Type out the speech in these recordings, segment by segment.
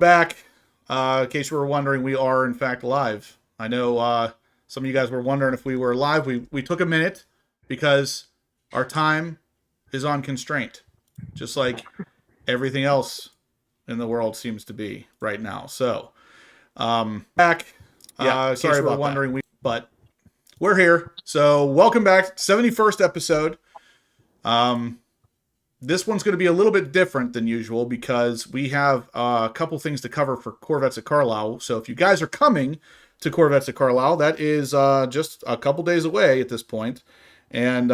Back. In case you were wondering, we are in fact live. I know some of you guys were wondering if we were live. We took a minute because our time is on constraint, just like everything else in the world seems to be right now. So, back. Sorry about wondering, but we're here. So, welcome back. 71st episode. This one's going to be a little bit different than usual because we have a couple things to cover for Corvettes at Carlisle. So if you guys are coming to Corvettes at Carlisle, that is just a couple days away at this point. And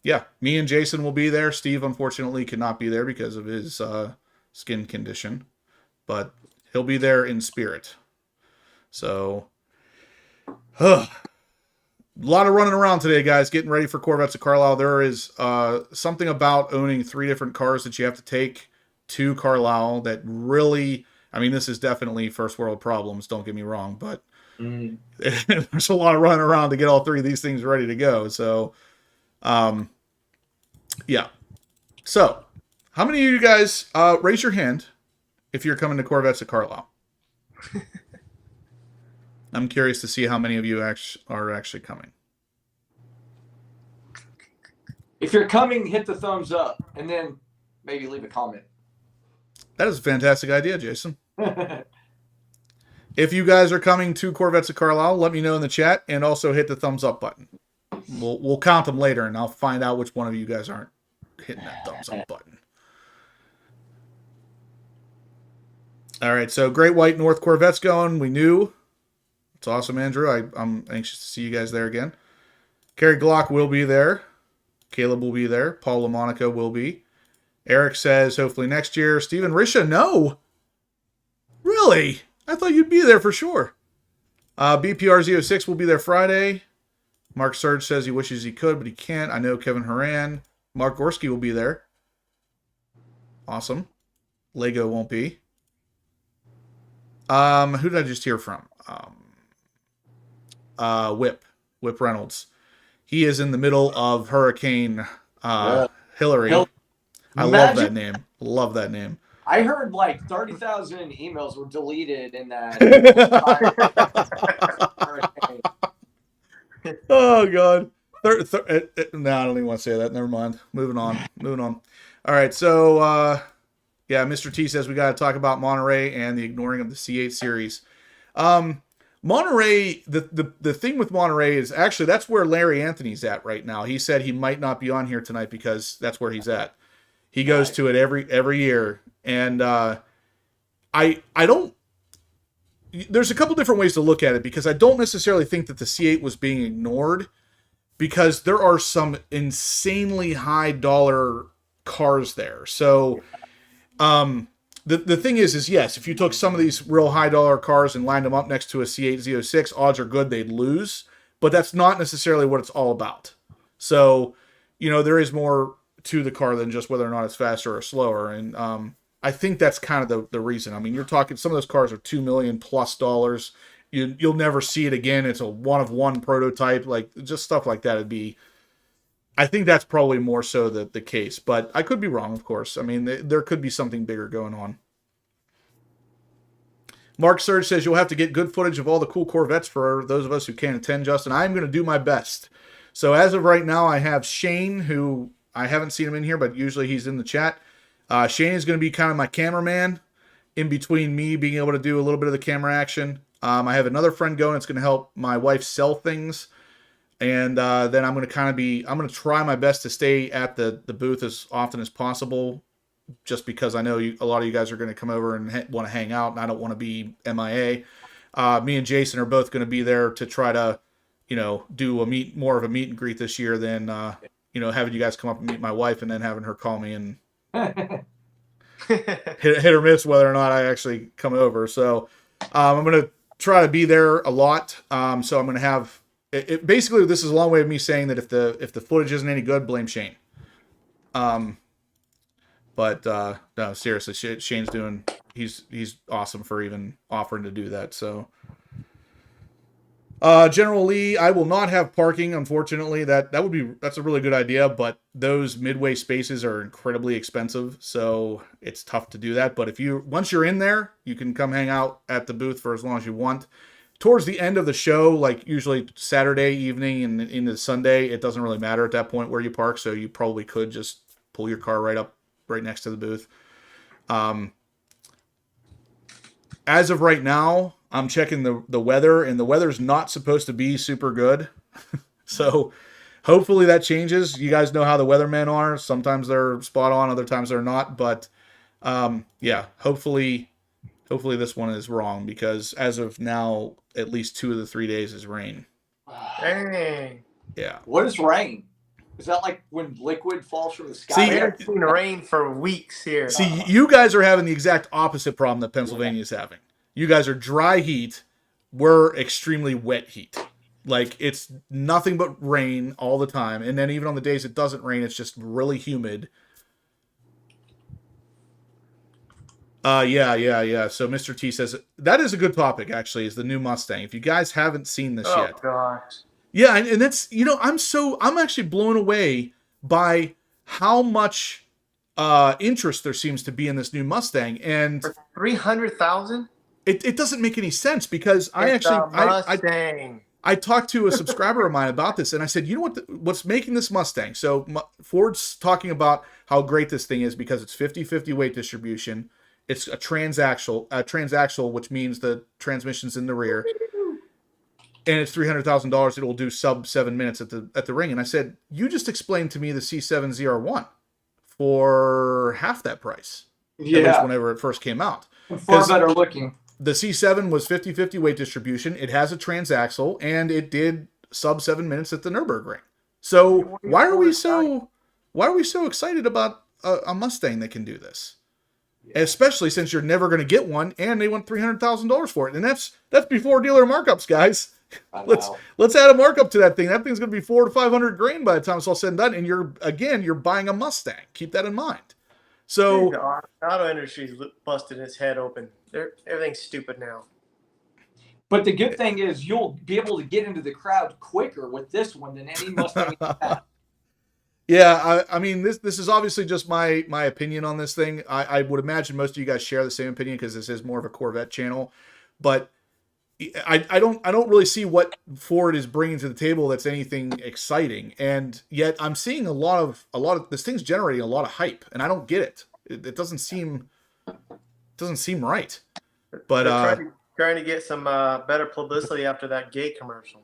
yeah, me and Jason will be there. Steve, unfortunately, cannot be there because of his skin condition. But he'll be there in spirit. So, a lot of running around today, guys, getting ready for Corvettes at Carlisle. There is something about owning 3 different cars that you have to take to Carlisle that really, I mean, this is definitely first world problems, don't get me wrong, but there's a lot of running around to get all 3 of these things ready to go. So, yeah. So, how many of you guys, raise your hand if you're coming to Corvettes at Carlisle? I'm curious to see how many of you are actually coming. If you're coming, hit the thumbs up and then maybe leave a comment. That is a fantastic idea, Jason. If you guys are coming to Corvettes at Carlisle, let me know in the chat and also hit the thumbs up button. We'll count them later and I'll find out which one of you guys aren't hitting that thumbs up button. All right, so Great White North Corvette's going. We knew. It's awesome, Andrew. I'm anxious to see you guys there again. Kerry Glock will be there. Caleb will be there. Paul LaMonica will be. Eric says, hopefully next year. Steven Risha, no. Really? I thought you'd be there for sure. BPR Z06 will be there Friday. Mark Surge says he wishes he could, but he can't. I know Kevin Horan. Mark Gorski will be there. Awesome. Lego won't be. Who did I just hear from? Whip Reynolds. He is in the middle of Hurricane Hillary. I love that name. Love that name. I heard like 30,000 emails were deleted in that. Oh, God. No, I don't even want to say that. Never mind. Moving on. All right, so, yeah, Mr. T says we got to talk about Monterey and the ignoring of the C8 series. Monterey, the thing with Monterey is actually that's where Larry Anthony's at right now. He said he might not be on here tonight because that's where he's at. He goes to it every year, and I don't. There's a couple different ways to look at it because I don't necessarily think that the C8 was being ignored because there are some insanely high dollar cars there. So, The thing is yes, if you took some of these real high dollar cars and lined them up next to a C8 Z06, odds are good they'd lose, but that's not necessarily what it's all about. So, there is more to the car than just whether or not it's faster or slower. And I think that's kind of the reason. I mean, you're talking, some of those cars are $2 million plus. You'll never see it again. It's a one-of-one prototype, like just stuff like that. I think that's probably more so the case, but I could be wrong, of course. I mean, there could be something bigger going on. Mark Surge says you'll have to get good footage of all the cool Corvettes for those of us who can't attend, Justin. I'm going to do my best. So as of right now, I have Shane, who I haven't seen him in here, but usually he's in the chat. Shane is going to be kind of my cameraman in between me being able to do a little bit of the camera action. I have another friend going. It's going to help my wife sell things. And then I'm going to try my best to stay at the booth as often as possible, just because I know a lot of you guys are going to come over and want to hang out, and I don't want to be MIA. Me and Jason are both going to be there to try to, do more of a meet and greet this year than, having you guys come up and meet my wife and then having her call me and hit or miss whether or not I actually come over. So I'm going to try to be there a lot. So I'm going to have... basically, this is a long way of me saying that if the footage isn't any good, blame Shane. But no, seriously, Shane's he's awesome for even offering to do that. So, General Lee, I will not have parking, unfortunately. That's a really good idea, but those midway spaces are incredibly expensive, so it's tough to do that. But once you're in there, you can come hang out at the booth for as long as you want. Towards the end of the show, like usually Saturday evening and into Sunday, it doesn't really matter at that point where you park, so you probably could just pull your car right next to the booth. As of right now, I'm checking the weather, and the weather's not supposed to be super good. So hopefully that changes. You guys know how the weathermen are. Sometimes they're spot on, other times they're not. But yeah, hopefully this one is wrong, because as of now, at least 2 of the 3 days is rain. Dang. Yeah. What is rain? Is that like when liquid falls from the sky? See, We haven't seen rain for weeks here. See, you guys are having the exact opposite problem that Pennsylvania is having. You guys are dry heat. We're extremely wet heat. Like, it's nothing but rain all the time. And then even on the days it doesn't rain, it's just really humid. Yeah. So Mr. T says, that is a good topic, actually, is the new Mustang. If you guys haven't seen this yet. Oh, gosh. Yeah, and that's, I'm actually blown away by how much interest there seems to be in this new Mustang. And For 300,000? it doesn't make any sense, because I talked to a subscriber of mine about this, and I said, you know what's making this Mustang? So Ford's talking about how great this thing is because it's 50-50 weight distribution. It's a transaxle, which means the transmission's in the rear. And it's $300,000. It will do sub 7 minutes at the ring. And I said, you just explained to me the C7 ZR1 for half that price. Yeah. At least whenever it first came out. Far better looking. The C7 was 50-50 weight distribution. It has a transaxle, and it did sub 7 minutes at the Nürburgring. So why are we so excited about a Mustang that can do this? Yeah. Especially since you're never going to get one, and they want $300,000 for it, and that's before dealer markups, guys. Let's add a markup to that thing. That thing's going to be $400,000 to $500,000 by the time it's all said and done. And you're buying a Mustang. Keep that in mind. So the auto industry's busted its head open. Everything's stupid now. But the good thing is you'll be able to get into the crowd quicker with this one than any Mustang. Yeah, I mean, this is obviously just my opinion on this thing. I would imagine most of you guys share the same opinion, because this is more of a Corvette channel. But I don't really see what Ford is bringing to the table that's anything exciting, and yet I'm seeing a lot of this thing's generating a lot of hype, and I don't get it. It doesn't seem right. But trying to get some better publicity after that gay commercial.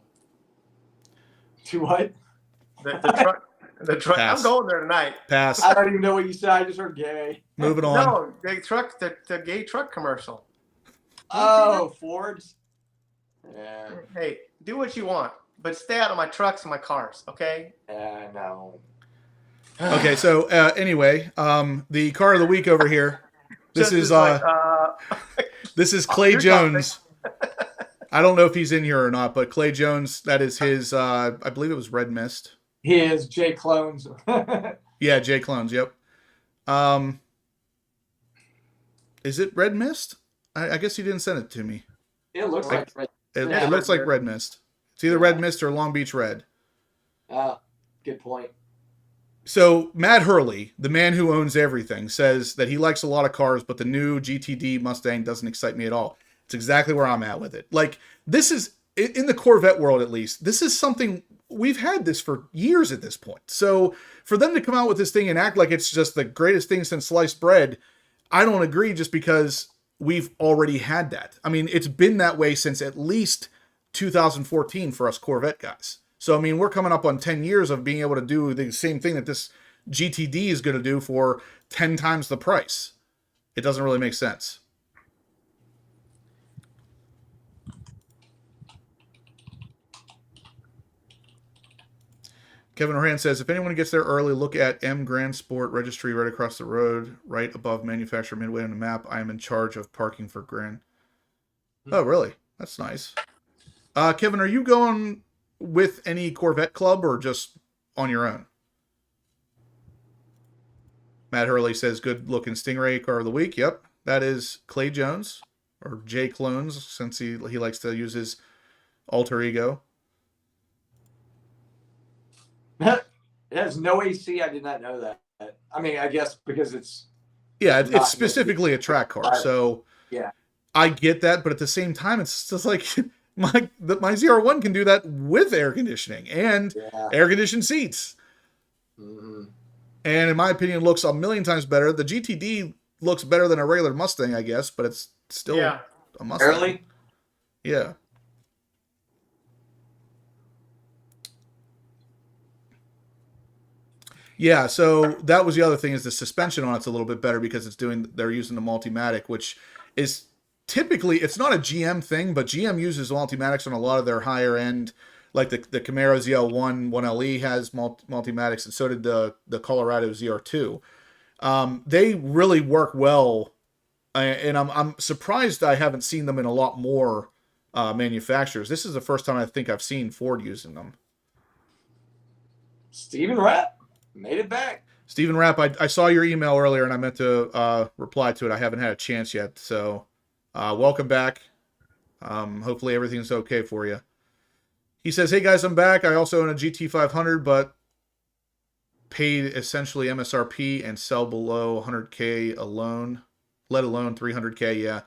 To what? The truck. Pass. I'm going there tonight. Pass. I don't even know what you said. I just heard gay. Moving on. No, the gay truck commercial. Oh, Ford's. Yeah. Hey, do what you want, but stay out of my trucks and my cars, okay? No. Okay, so anyway, the car of the week over here. This is Clay Jones. I don't know if he's in here or not, but Clay Jones, that is his. I believe it was Red Mist. His J Clones. Yeah, J Clones. Yep. Is it Red Mist? I guess he didn't send it to me. It looks like red. It looks like Red Mist. It's either Red Mist or Long Beach Red. Good point. So Matt Hurley, the man who owns everything, says that he likes a lot of cars, but the new GTD Mustang doesn't excite me at all. It's exactly where I'm at with it. Like, this is, in the Corvette world at least, this is something, we've had this for years at this point. So for them to come out with this thing and act like it's just the greatest thing since sliced bread, I don't agree, just because we've already had that. I mean, it's been that way since at least 2014 for us Corvette guys. So, I mean, we're coming up on 10 years of being able to do the same thing that this GTD is going to do for 10 times the price. It doesn't really make sense. Kevin Oran says, if anyone gets there early, look at M Grand Sport Registry right across the road, right above manufacturer midway on the map. I am in charge of parking for Grand. Oh, really? That's nice. Kevin, are you going with any Corvette club or just on your own? Matt Hurley says, good looking Stingray car of the week. Yep. That is Clay Jones, or J Clones, since he likes to use his alter ego. It has no AC. I did not know that. I mean, I guess because it's It's specifically a track car, so yeah, I get that, but at the same time, it's just like my ZR1 can do that with air conditioning and air conditioned seats. Mm-hmm. And in my opinion, looks a million times better. The GTD looks better than a regular Mustang, I guess, but it's still a Mustang. Early? Yeah. Yeah, so that was the other thing, is the suspension on it's a little bit better because they're using the Multimatic, which is typically, it's not a GM thing, but GM uses Multimatics on a lot of their higher end, like the Camaro ZL1 1LE has Multimatics, and so did the Colorado ZR2. They really work well, and I'm surprised I haven't seen them in a lot more manufacturers. This is the first time I think I've seen Ford using them. Stephen Rapp made it back. Stephen Rapp, I saw your email earlier and I meant to reply to it. I haven't had a chance yet, so welcome back. Hopefully everything's okay for you. He says, hey guys, I'm back. I also own a GT500, but paid essentially MSRP and sell below 100K alone, let alone 300K. Yeah,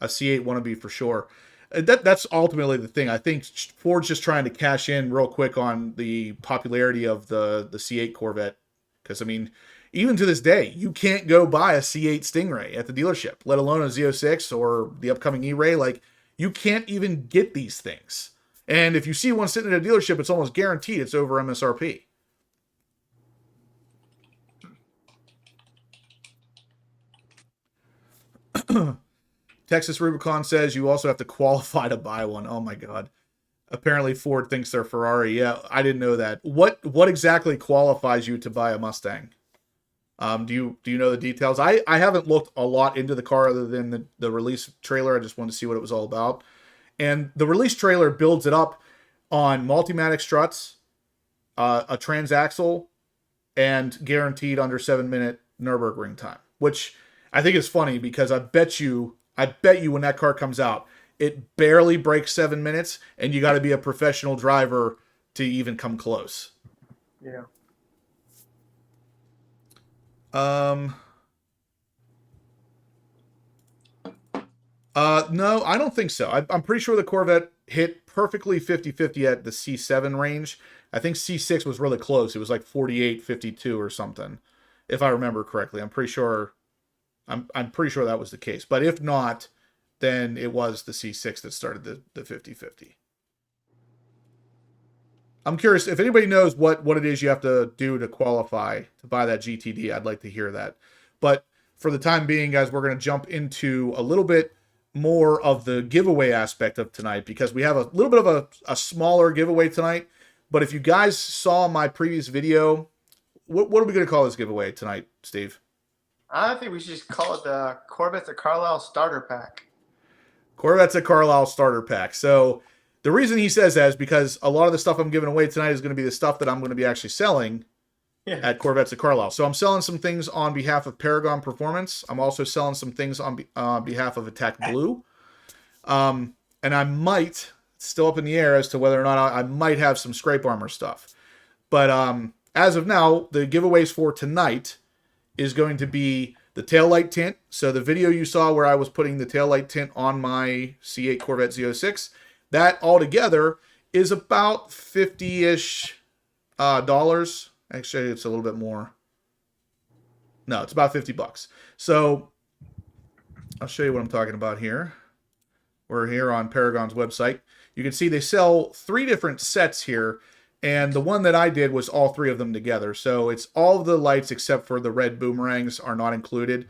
a C8 wannabe for sure. That's ultimately the thing. I think Ford's just trying to cash in real quick on the popularity of the C8 Corvette. Because, I mean, even to this day, you can't go buy a C8 Stingray at the dealership, let alone a Z06 or the upcoming E-Ray. Like, you can't even get these things. And if you see one sitting at a dealership, it's almost guaranteed it's over MSRP. Texas Rubicon says you also have to qualify to buy one. Oh my God. Apparently Ford thinks they're Ferrari. Yeah, I didn't know that. What exactly qualifies you to buy a Mustang? Do you know the details? I haven't looked a lot into the car other than the release trailer. I just wanted to see what it was all about. And the release trailer builds it up on Multimatic struts, a transaxle, and guaranteed under 7-minute Nürburgring time, which I think is funny because I bet you when that car comes out, it barely breaks 7 minutes, and you got to be a professional driver to even come close. Yeah. No, I don't think so. I'm pretty sure the Corvette hit perfectly 50-50 at the C7 range. I think C6 was really close. It was like 48-52 or something, if I remember correctly. I'm pretty sure that was the case. But if not, then it was the C6 that started the 50-50. I'm curious if anybody knows what it is you have to do to qualify to buy that GTD. I'd like to hear that. But for the time being, guys, we're going to jump into a little bit more of the giveaway aspect of tonight, because we have a little bit of a smaller giveaway tonight. But if you guys saw my previous video, what are we going to call this giveaway tonight, Steve? I think we should just call it the Corvette Carlisle Starter Pack. Corvette's a Carlisle Starter Pack. So the reason he says that is because a lot of the stuff I'm giving away tonight is going to be the stuff that I'm going to be actually selling at Corvette's at Carlisle. So I'm selling some things on behalf of Paragon Performance. I'm also selling some things on behalf of Attack Blue. And I might, still up in the air as to whether or not I might have some scrape armor stuff. But as of now, the giveaways for tonight is going to be the taillight tint. So the video you saw where I was putting the taillight tint on my C8 Corvette Z06, that altogether is about $50-ish dollars. Actually, it's a little bit more. No, it's about $50. So I'll show you what I'm talking about here. We're here on Paragon's website. You can see they sell 3 different sets here. And the one that I did was all 3 of them together. So it's all of the lights except for the red boomerangs are not included.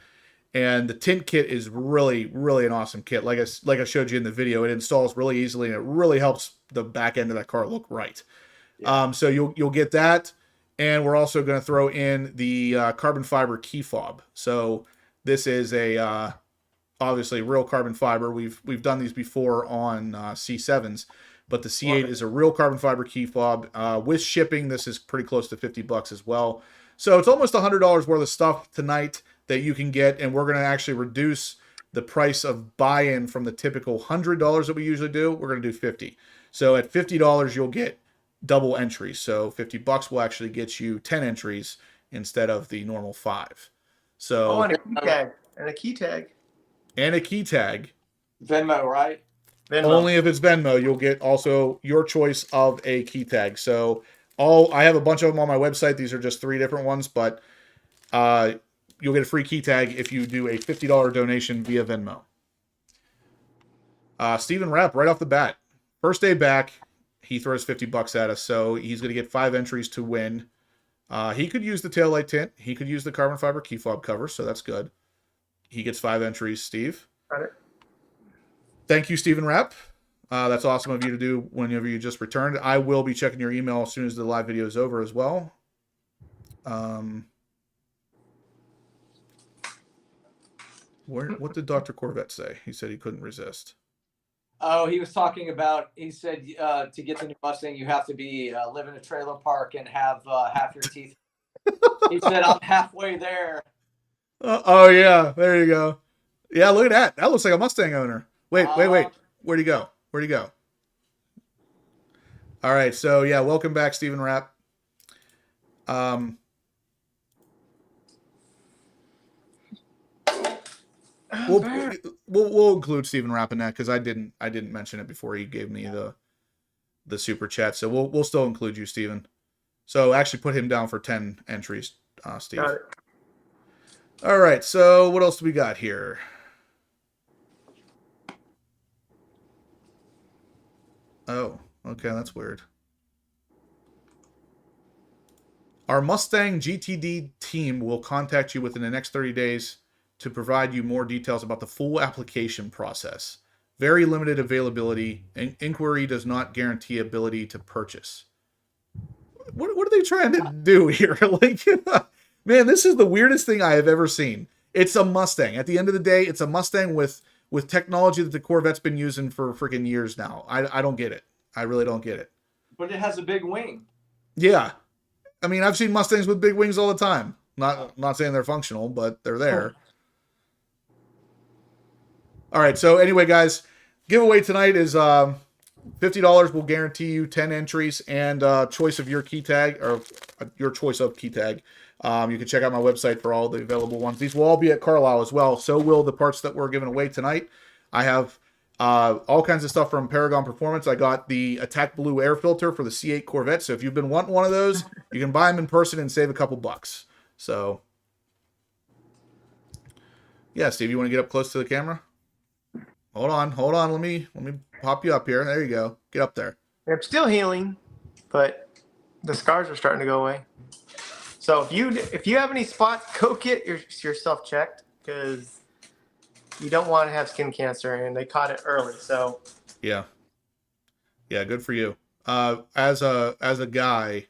And the tint kit is really, really an awesome kit. Like I showed you in the video, it installs really easily and it really helps the back end of that car look right. Yeah. So you'll get that. And we're also going to throw in the carbon fiber key fob. So this is a obviously real carbon fiber. We've done these before on C7s. But the C8 is a real carbon fiber key fob. With shipping, this is pretty close to $50 as well. So it's almost $100 worth of stuff tonight that you can get. And we're going to actually reduce the price of buy-in from the typical $100 that we usually do, we're going to do 50. So at $50, you'll get double entries. So $50 will actually get you 10 entries instead of the normal 5. So and a key tag. And a key tag. And a key tag. Venmo, right? Venmo. Only if it's Venmo, you'll get also your choice of a key tag. So I have a bunch of them on my website. These are just 3 different ones, but you'll get a free key tag if you do a $50 donation via Venmo. Stephen Rapp, right off the bat, first day back, he throws $50 at us, so he's going to get 5 entries to win. He could use the taillight tint. He could use the carbon fiber key fob cover, so that's good. He gets 5 entries, Steve. Got it. Thank you, Stephen Rapp. That's awesome of you to do whenever you just returned. I will be checking your email as soon as the live video is over as well. What did Dr. Corvette say? He said he couldn't resist. Oh, he was talking about, he said to get the new Mustang, you have to be live in a trailer park and have half your teeth. He said, I'm halfway there. Oh, yeah. There you go. Yeah, look at that. That looks like a Mustang owner. Wait. Where'd he go? All right. So, yeah, welcome back, Stephen Rapp. We'll include Stephen Rapp in that because I didn't mention it before he gave me the super chat. So we'll still include you, Stephen. So actually put him down for 10 entries, Steve. Got it. All right. So what else do we got here? Oh, okay, that's weird. Our Mustang GTD team will contact you within the next 30 days to provide you more details about the full application process. Very limited availability. Inquiry does not guarantee ability to purchase. What are they trying to do here? Like, man, this is the weirdest thing I have ever seen. It's a Mustang. At the end of the day, it's a Mustang with technology that the Corvette's been using for freaking years now. I don't get it. I really don't get it. But it has a big wing. Yeah. I mean, I've seen Mustangs with big wings all the time. Not saying they're functional, but they're there. All right, so anyway, guys, giveaway tonight is $50 will guarantee you 10 entries and choice of your key tag, or your choice of key tag. You can check out my website for all the available ones. These will all be at Carlisle as well. So will the parts that we're giving away tonight. I have all kinds of stuff from Paragon Performance. I got the Attack Blue air filter for the C8 Corvette. So if you've been wanting one of those, you can buy them in person and save a couple bucks. So, yeah, Steve, you want to get up close to the camera? Hold on. Let me pop you up here. There you go. Get up there. I'm still healing, but the scars are starting to go away. So if you have any spots, go get yourself checked because you don't want to have skin cancer, and they caught it early. So yeah, good for you. As a guy,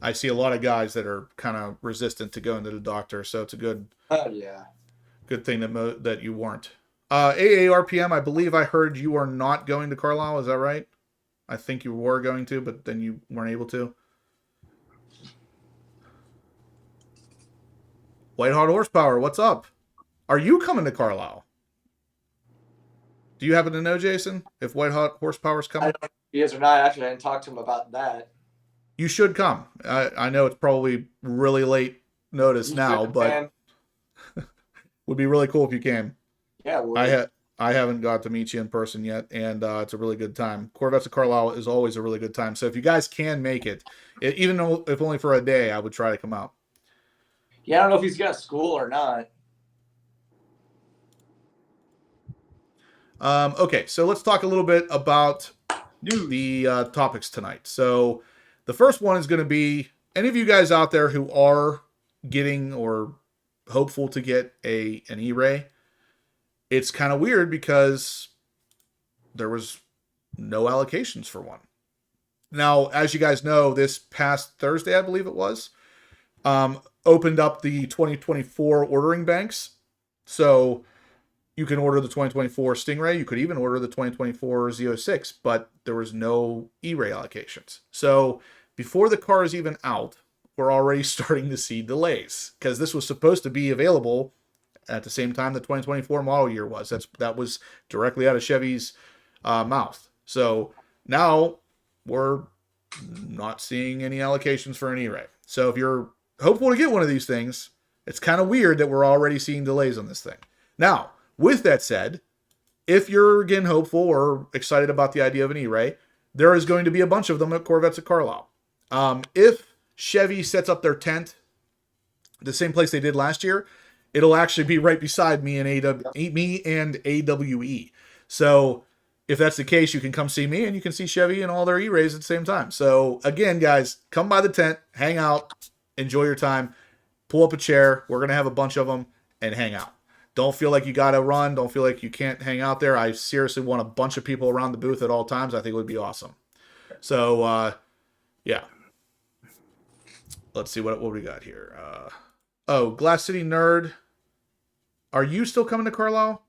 I see a lot of guys that are kind of resistant to going to the doctor, so it's a good thing that you weren't. AARPM, I believe I heard you are not going to Carlisle. Is that right? I think you were going to, but then you weren't able to. White Hot Horsepower, what's up? Are you coming to Carlisle? Do you happen to know, Jason, if White Hot Horsepower's coming? I don't know if he is or not. Actually, I didn't talk to him about that. You should come. I know it's probably really late notice now, but would be really cool if you came. Yeah, I haven't got to meet you in person yet, and it's a really good time. Corvettes of Carlisle is always a really good time. So if you guys can make it, even though if only for a day, I would try to come out. Yeah, I don't know if he's got school or not. Okay, so let's talk a little bit about the topics tonight. So the first one is going to be any of you guys out there who are getting or hopeful to get an E-Ray. It's kind of weird because there was no allocations for one. Now, as you guys know, this past Thursday, I believe it was, opened up the 2024 ordering banks. So you can order the 2024 Stingray. You could even order the 2024 Z06, but there was no E-Ray allocations. So before the car is even out, we're already starting to see delays because this was supposed to be available at the same time the 2024 model year was. That was directly out of Chevy's mouth. So now we're not seeing any allocations for an E-Ray. So if you're hopeful to get one of these things, it's kind of weird that we're already seeing delays on this thing. Now, with that said, if you're again hopeful or excited about the idea of an E-Ray, there is going to be a bunch of them at Corvettes at Carlisle. If Chevy sets up their tent the same place they did last year, it'll actually be right beside me and AWE. So if that's the case, you can come see me and you can see Chevy and all their E-Rays at the same time. So again, guys, come by the tent, hang out, enjoy your time, pull up a chair. We're going to have a bunch of them and hang out. Don't feel like you got to run. Don't feel like you can't hang out there. I seriously want a bunch of people around the booth at all times. I think it would be awesome. So, yeah. Let's see what we got here. Glass City Nerd. Are you still coming to Carlisle?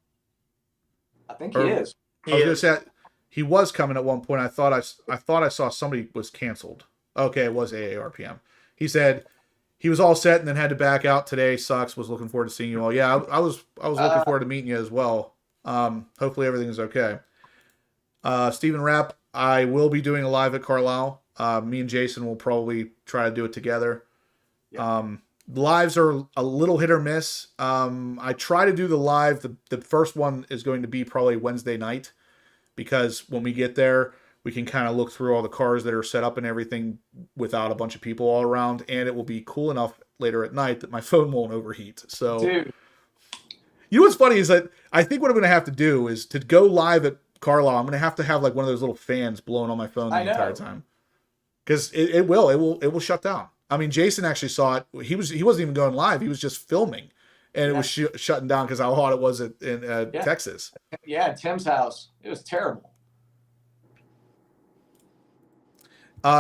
I think he is. I was going to say, he was coming at one point. I thought I saw somebody was canceled. Okay, it was AARPM. He said he was all set and then had to back out today. Sucks. Was looking forward to seeing you all. Yeah, I was looking forward to meeting you as well. Hopefully everything is okay. Stephen Rapp, I will be doing a live at Carlisle. Me and Jason will probably try to do it together. Yeah. Lives are a little hit or miss. I try to do the live. The first one is going to be probably Wednesday night, because when we get there, we can kind of look through all the cars that are set up and everything without a bunch of people all around, and it will be cool enough later at night that my phone won't overheat. So, dude, you know what's funny is that I think what I'm going to have to do is to go live at Carlisle, I'm going to have like one of those little fans blowing on my phone the entire time, because it will shut down. I mean, Jason actually saw it. He wasn't even going live. He was just filming, and it was shutting down because how hot it was in Texas. Yeah, at Tim's house. It was terrible.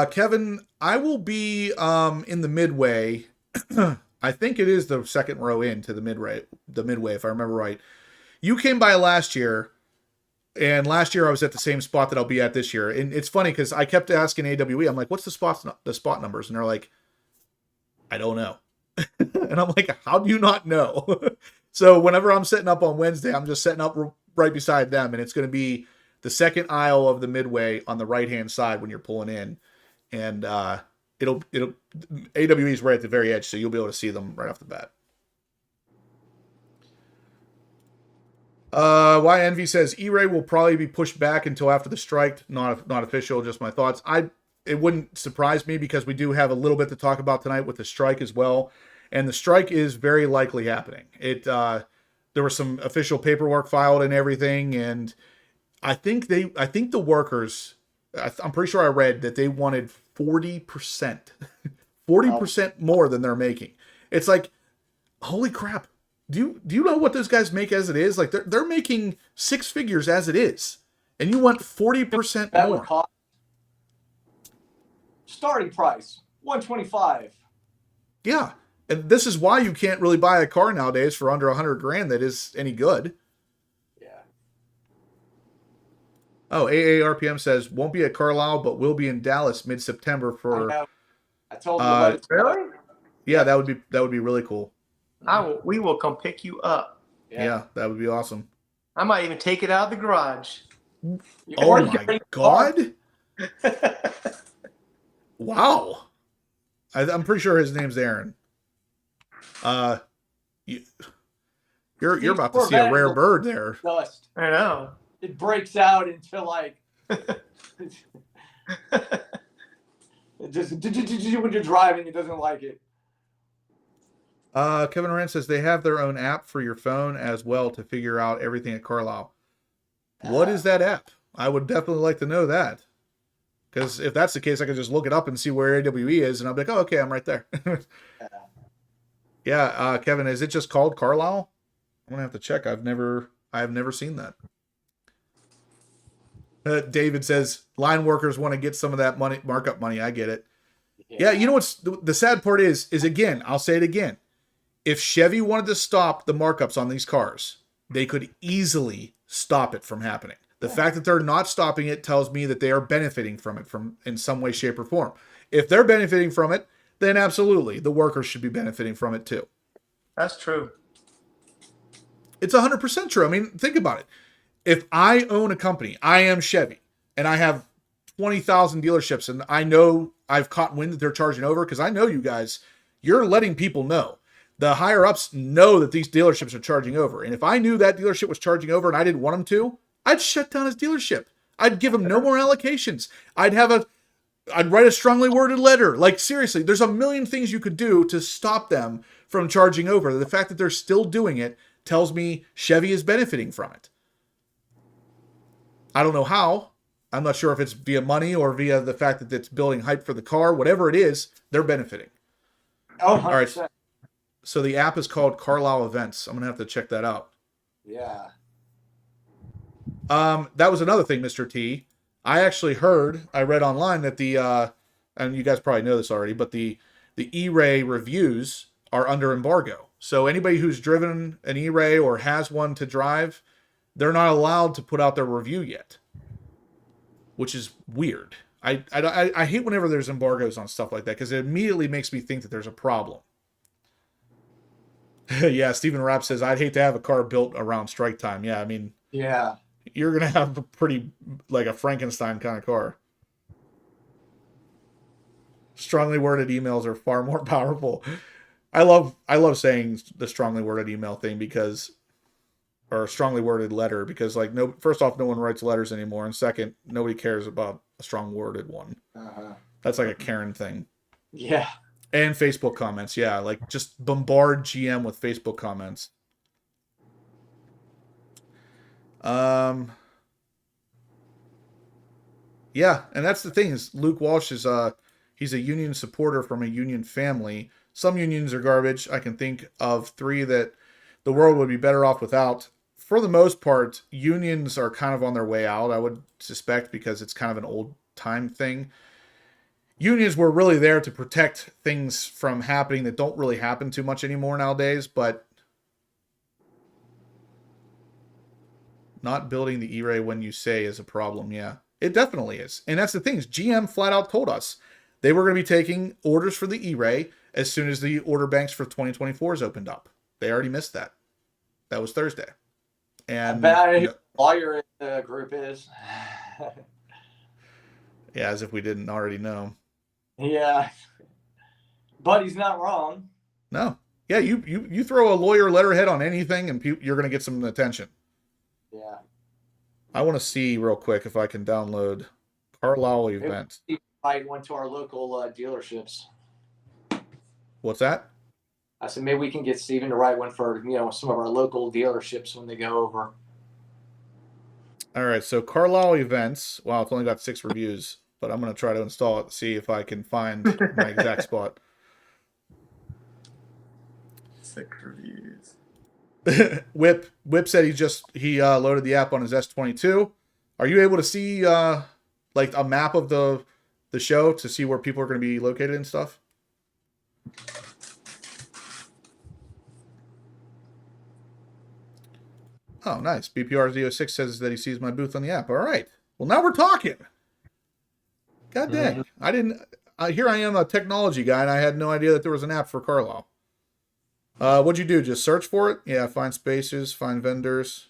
Kevin, I will be in the midway. I think it is the second row into the midway, if I remember right. You came by last year, and last year I was at the same spot that I'll be at this year. And it's funny because I kept asking AWE, I'm like, what's the spot numbers? And they're like, I don't know. And I'm like, how do you not know? So whenever I'm setting up on Wednesday, I'm just setting up right beside them, and it's going to be the second aisle of the midway on the right-hand side when you're pulling in. And it'll AWE's right at the very edge, so you'll be able to see them right off the bat. Why Envy says E-Ray will probably be pushed back until after the strike. Not official, just my thoughts. It wouldn't surprise me because we do have a little bit to talk about tonight with the strike as well, and the strike is very likely happening. There was some official paperwork filed and everything, and I think the workers, I'm pretty sure I read that they wanted 40%, 40% more than they're making. It's like, holy crap. Do you know what those guys make as it is? Like they're making six figures as it is, and you want 40% That more. would cost starting price $125. Yeah, and this is why you can't really buy a car nowadays for under $100,000 that is any good. Yeah. Oh, AARPM says won't be at Carlisle, but will be in Dallas mid-September for. I told them Really? Yeah, that would be really cool. We will come pick you up. Yeah, that would be awesome. I might even take it out of the garage. Oh my God! Wow, I'm pretty sure his name's Aaron. You're about to see a rare bird there. Dust. I know. It breaks out into like it just when you're driving, it doesn't like it. Kevin Rand says they have their own app for your phone as well to figure out everything at Carlisle. What is that app? I would definitely like to know that. Because if that's the case, I could just look it up and see where AWE is, and I'll be like, oh, okay, I'm right there. Yeah, Kevin, is it just called Carlisle? I'm gonna have to check. I've never seen that. David says line workers want to get some of that money, markup money. I get it. Yeah, you know what's the sad part is again, I'll say it again. If Chevy wanted to stop the markups on these cars, they could easily stop it from happening. The fact that they're not stopping it tells me that they are benefiting from it in some way, shape, or form. If they're benefiting from it, then absolutely the workers should be benefiting from it too. That's true. It's 100% true. I mean, think about it. If I own a company, I am Chevy, and I have 20,000 dealerships, and I know I've caught wind that they're charging over, because I know you guys, you're letting people know. The higher ups know that these dealerships are charging over. And if I knew that dealership was charging over and I didn't want them to, I'd shut down his dealership. I'd give him no more allocations. I'd write a strongly worded letter. Like, seriously, there's a million things you could do to stop them from charging over. The fact that they're still doing it tells me Chevy is benefiting from it. I don't know how. I'm not sure if it's via money or via the fact that it's building hype for the car. Whatever it is, they're benefiting. Oh, 100%. All right. So the app is called Carlisle Events. I'm going to have to check that out. Yeah. That was another thing, Mr. T. I actually I read online that and you guys probably know this already, but the ERAY reviews are under embargo. So anybody who's driven an ERAY or has one to drive, they're not allowed to put out their review yet, which is weird. I hate whenever there's embargoes on stuff like that, because it immediately makes me think that there's a problem. Yeah, Stephen Rapp says, I'd hate to have a car built around strike time. Yeah, I mean, yeah, you're going to have a pretty, like a Frankenstein kind of car. Strongly worded emails are far more powerful. I love saying the strongly worded email thing or a strongly worded letter, because like, first off, no one writes letters anymore. And second, nobody cares about a strong worded one. Uh-huh. That's like a Karen thing. Yeah. And Facebook comments. Yeah. Like, just bombard GM with Facebook comments. Yeah. And that's the thing, is Luke Walsh is, he's a union supporter from a union family. Some unions are garbage. I can think of 3 that the world would be better off without. For the most part, unions are kind of on their way out, I would suspect, because it's kind of an old time thing. Unions were really there to protect things from happening that don't really happen too much anymore nowadays, but not building the E-Ray when you say is a problem. Yeah, it definitely is. And that's the thing, is GM flat out told us they were going to be taking orders for the E-Ray as soon as the order banks for 2024s opened up. They already missed that. That was Thursday. And who the lawyer in the group is. Yeah, as if we didn't already know. Yeah. But he's not wrong. No. Yeah, you throw a lawyer letterhead on anything and you're going to get some attention. Yeah. I want to see real quick if I can download Carlisle event. I went to our local dealerships. What's that? I said, maybe we can get Steven to write one for, some of our local dealerships when they go over. All right, so Carlisle events. Wow, it's only got 6 reviews, but I'm going to try to install it to see if I can find my exact spot. 6 reviews. Whip said he loaded the app on his S22. Are you able to see like a map of the show to see where people are going to be located and stuff? Oh, nice. BPR Z06 says that he sees my booth on the app. All right. Well, now we're talking. God dang. I didn't... here I am, a technology guy, and I had no idea that there was an app for Carlisle. What'd you do? Just search for it? Yeah, find spaces, find vendors.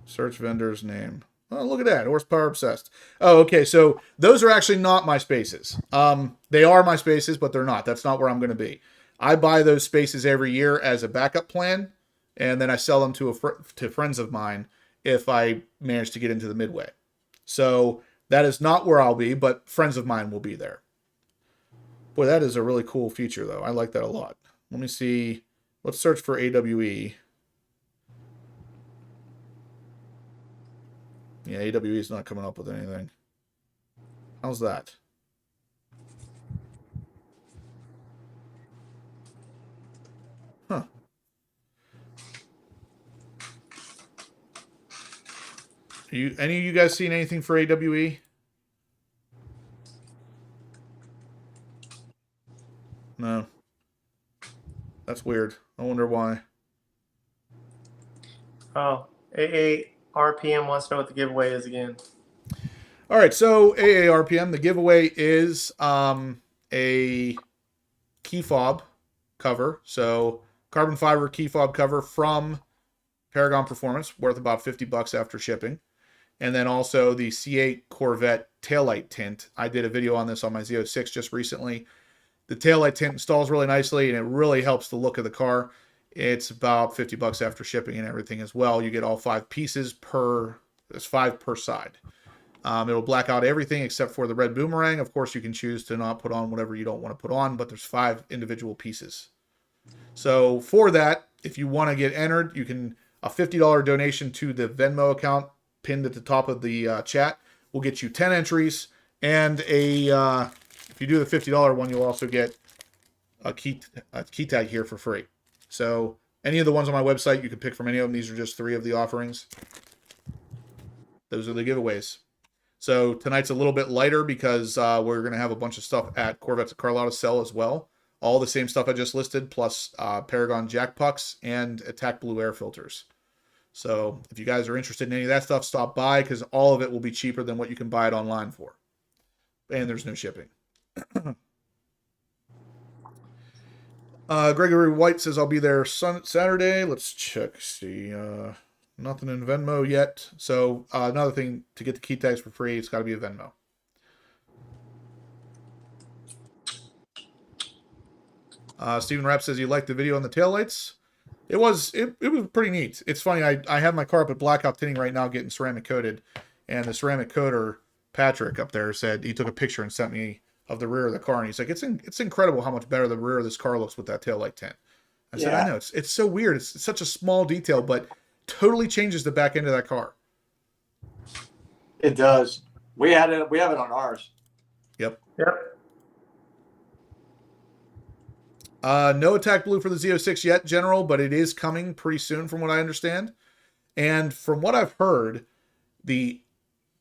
Search vendor's name. Oh, look at that. Horsepower obsessed. Oh, okay. So those are actually not my spaces. They are my spaces, but they're not. That's not where I'm going to be. I buy those spaces every year as a backup plan, and then I sell them to friends of mine if I manage to get into the midway. So that is not where I'll be, but friends of mine will be there. Boy, that is a really cool feature, though. I like that a lot. Let me see. Let's search for AWE. Yeah, AWE is not coming up with anything. How's that? Huh. Any of you guys seen anything for AWE? No. That's weird. I wonder why. Oh, AARPM wants to know what the giveaway is again. All right, so AARPM, the giveaway is a key fob cover. So carbon fiber key fob cover from Paragon Performance, worth about $50 after shipping. And then also the C8 Corvette taillight tint. I did a video on this on my Z06 just recently. The taillight tint installs really nicely, and it really helps the look of the car. It's about $50 after shipping and everything as well. You get all 5 pieces per, there's 5 per side. It'll black out everything except for the red boomerang. Of course, you can choose to not put on whatever you don't want to put on, but there's 5 individual pieces. So for that, if you want to get entered, you can, a $50 donation to the Venmo account pinned at the top of the chat will get you 10 entries, and if you do the $50 one, you'll also get a key tag here for free. So any of the ones on my website, you can pick from any of them. These are just 3 of the offerings. Those are the giveaways. So tonight's a little bit lighter because we're going to have a bunch of stuff at Corvettes at Carlisle to sell as well. All the same stuff I just listed, plus Paragon jack pucks and Attack Blue air filters. So if you guys are interested in any of that stuff, stop by, because all of it will be cheaper than what you can buy it online for. And there's no shipping. Gregory White says, I'll be there Saturday. Let's check. See, nothing in Venmo yet. So another thing, to get the key tags for free, it's got to be a Venmo. Stephen Rapp says he liked the video on the taillights. It was pretty neat. It's funny. I have my car up at blackout tinting right now, getting ceramic coated, and the ceramic coater Patrick up there said he took a picture and sent me of the rear of the car, and he's like, it's incredible how much better the rear of this car looks with that taillight tint. I said, I know, it's so weird. It's such a small detail, but totally changes the back end of that car. It does. We have it on ours. Yep. Yep. No Attack Blue for the Z06 yet, General, but it is coming pretty soon from what I understand. And from what I've heard, the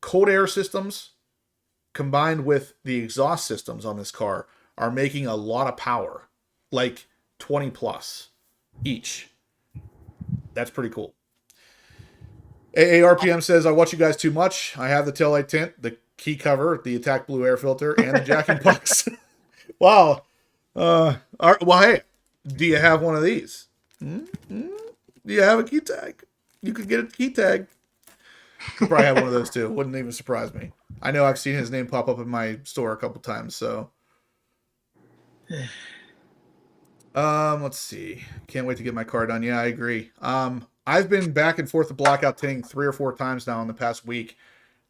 cold air systems combined with the exhaust systems on this car are making a lot of power, like 20 plus each. That's pretty cool. AARPM says, I watch you guys too much. I have the taillight tint, the key cover, the Attack Blue air filter, and the jack and pucks. Wow. Well, hey, do you have one of these? Do you have a key tag? You could get a key tag. You probably have one of those too. Wouldn't even surprise me. I know I've seen his name pop up in my store a couple times, so. Let's see. Can't wait to get my car done. Yeah, I agree. I've been back and forth to blackout tinting 3 or 4 times now in the past week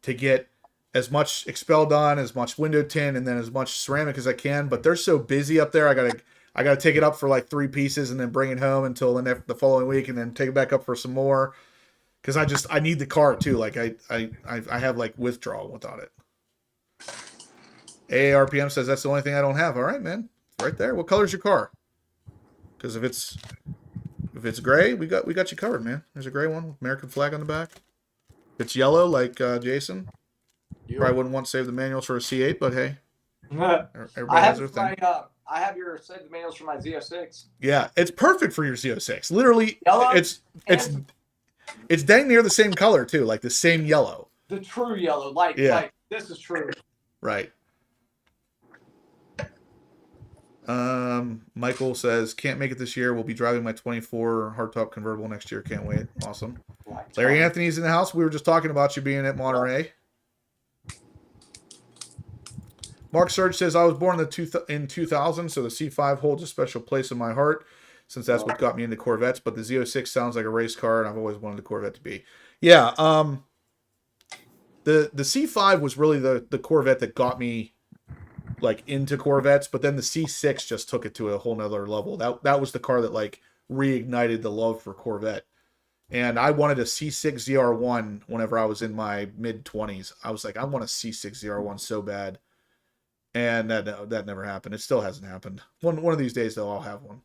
to get as much expel done, as much window tint, and then as much ceramic as I can. But they're so busy up there. I gotta take it up for like 3 pieces and then bring it home until the following week, and then take it back up for some more. Because I need the car too. Like I have like withdrawal without it. AARPM says that's the only thing I don't have. All right, man, it's right there. What color's your car? Because if it's gray, we got you covered, man. There's a gray one with American flag on the back. If it's yellow, like Jason, probably wouldn't want to save the manuals for a C8, but hey, everybody has their thing. I have your save the manuals for my Z06. Yeah, it's perfect for your Z06. Literally, Yellow, it's dang near the same color too, like the same yellow. The true yellow, like this is true. Right. Michael says, can't make it this year. We'll be driving my 24 hardtop convertible next year. Can't wait. Awesome. Larry Anthony's in the house. We were just talking about you being at Monterey. Mark Surge says, I was born in 2000, so the C5 holds a special place in my heart since that's what got me into Corvettes, but the Z06 sounds like a race car, and I've always wanted the Corvette to be. Yeah, the C5 was really the Corvette that got me like into Corvettes, but then the C6 just took it to a whole nother level. That was the car that like reignited the love for Corvette. And I wanted a C6 ZR1 whenever I was in my mid-20s. I was like, I want a C6 ZR1 so bad. And that never happened. It still hasn't happened. One of these days, though, I'll have one.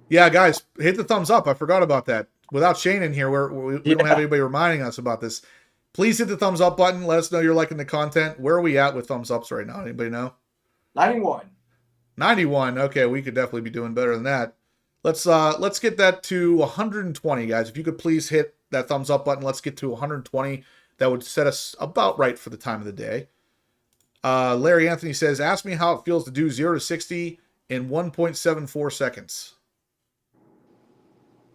Yeah, guys, hit the thumbs up. I forgot about that. Without Shane in here, we don't have anybody reminding us about this. Please hit the thumbs up button. Let us know you're liking the content. Where are we at with thumbs ups right now? Anybody know? 91. 91. Okay, we could definitely be doing better than that. Let's get that to 120, guys. If you could please hit that thumbs up button. Let's get to 120. That would set us about right for the time of the day. Larry Anthony says, ask me how it feels to do 0 to 60 in 1.74 seconds.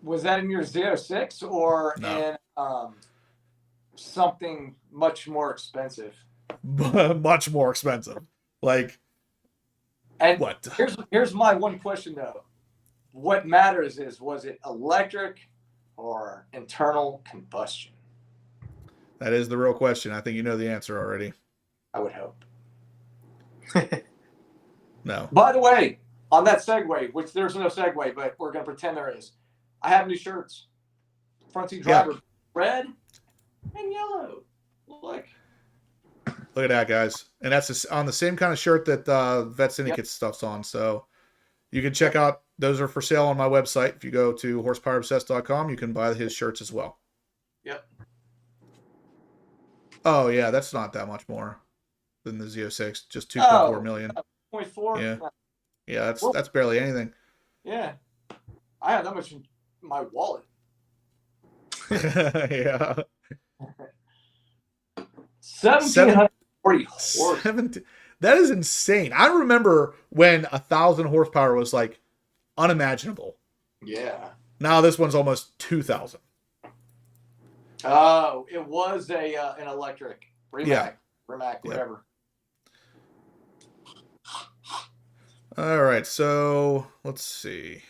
Was that in your Z06 or No. in something much more expensive? Much more expensive. Like, and what? Here's my one question though. What matters is, was it electric or internal combustion? That is the real question. I think you know the answer already. I would hope. No. By the way, on that segue, which there's no segue, but we're going to pretend there is, I have new shirts. Front seat driver, red and yellow. Look at that, guys. And that's on the same kind of shirt that Vet Syndicate stuff's on. So you can check out. Those are for sale on my website. If you go to horsepowerobsessed.com, you can buy his shirts as well. Yep. Oh, yeah. That's not that much more than the Z06. Just 2.4 million. 0.4? Yeah. Yeah, that's barely anything. Yeah. I have that much in my wallet. Yeah. 1,740 horse. 17. That is insane. I remember when 1,000 horsepower was like unimaginable. Yeah. Now this one's almost 2,000. Oh, it was an electric Rimac, whatever. All right, so let's see.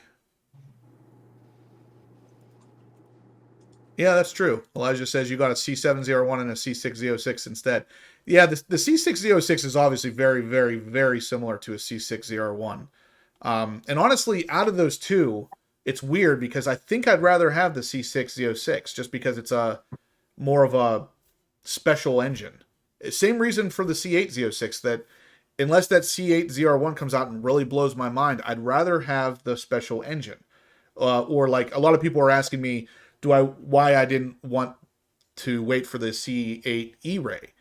Yeah, that's true. Elijah says you got a C701 and a C606 instead. Yeah, the C606 is obviously very, very, very similar to a C601. And honestly, out of those two, it's weird because I think I'd rather have the C606 just because it's a more of a special engine. Same reason for the C8 that unless that C8 ZR1 comes out and really blows my mind, I'd rather have the special engine. Or like a lot of people are asking me, why I didn't want to wait for the C8 ERAY.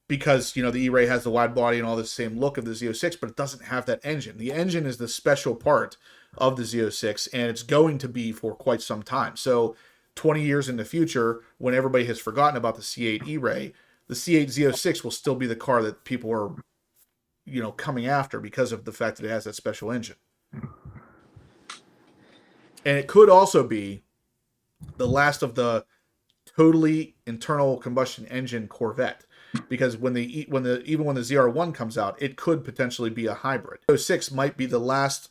Because, you know, the E-Ray has the wide body and all the same look of the Z06, but it doesn't have that engine. The engine is the special part of the Z06, and it's going to be for quite some time. So 20 years in the future, when everybody has forgotten about the C8 E-Ray, the C8 Z06 will still be the car that people are, you know, coming after because of the fact that it has that special engine. And it could also be the last of the totally internal combustion engine Corvette. Because even when the ZR1 comes out, it could potentially be a hybrid. 06 might be the last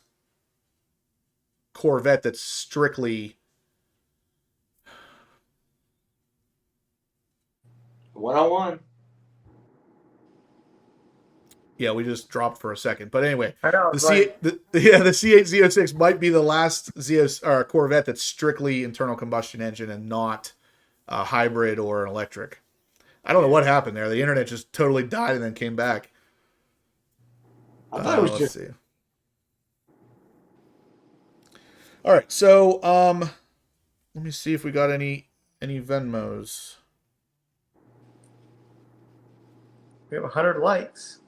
Corvette that's strictly 101. Yeah, we just dropped for a second. But anyway, I know, the C8 Z06 might be the last Corvette that's strictly internal combustion engine and not a hybrid or an electric. I don't know what happened there. The internet just totally died and then came back. I thought it was just. See. All right, so let me see if we got any Venmos. We have 100 likes.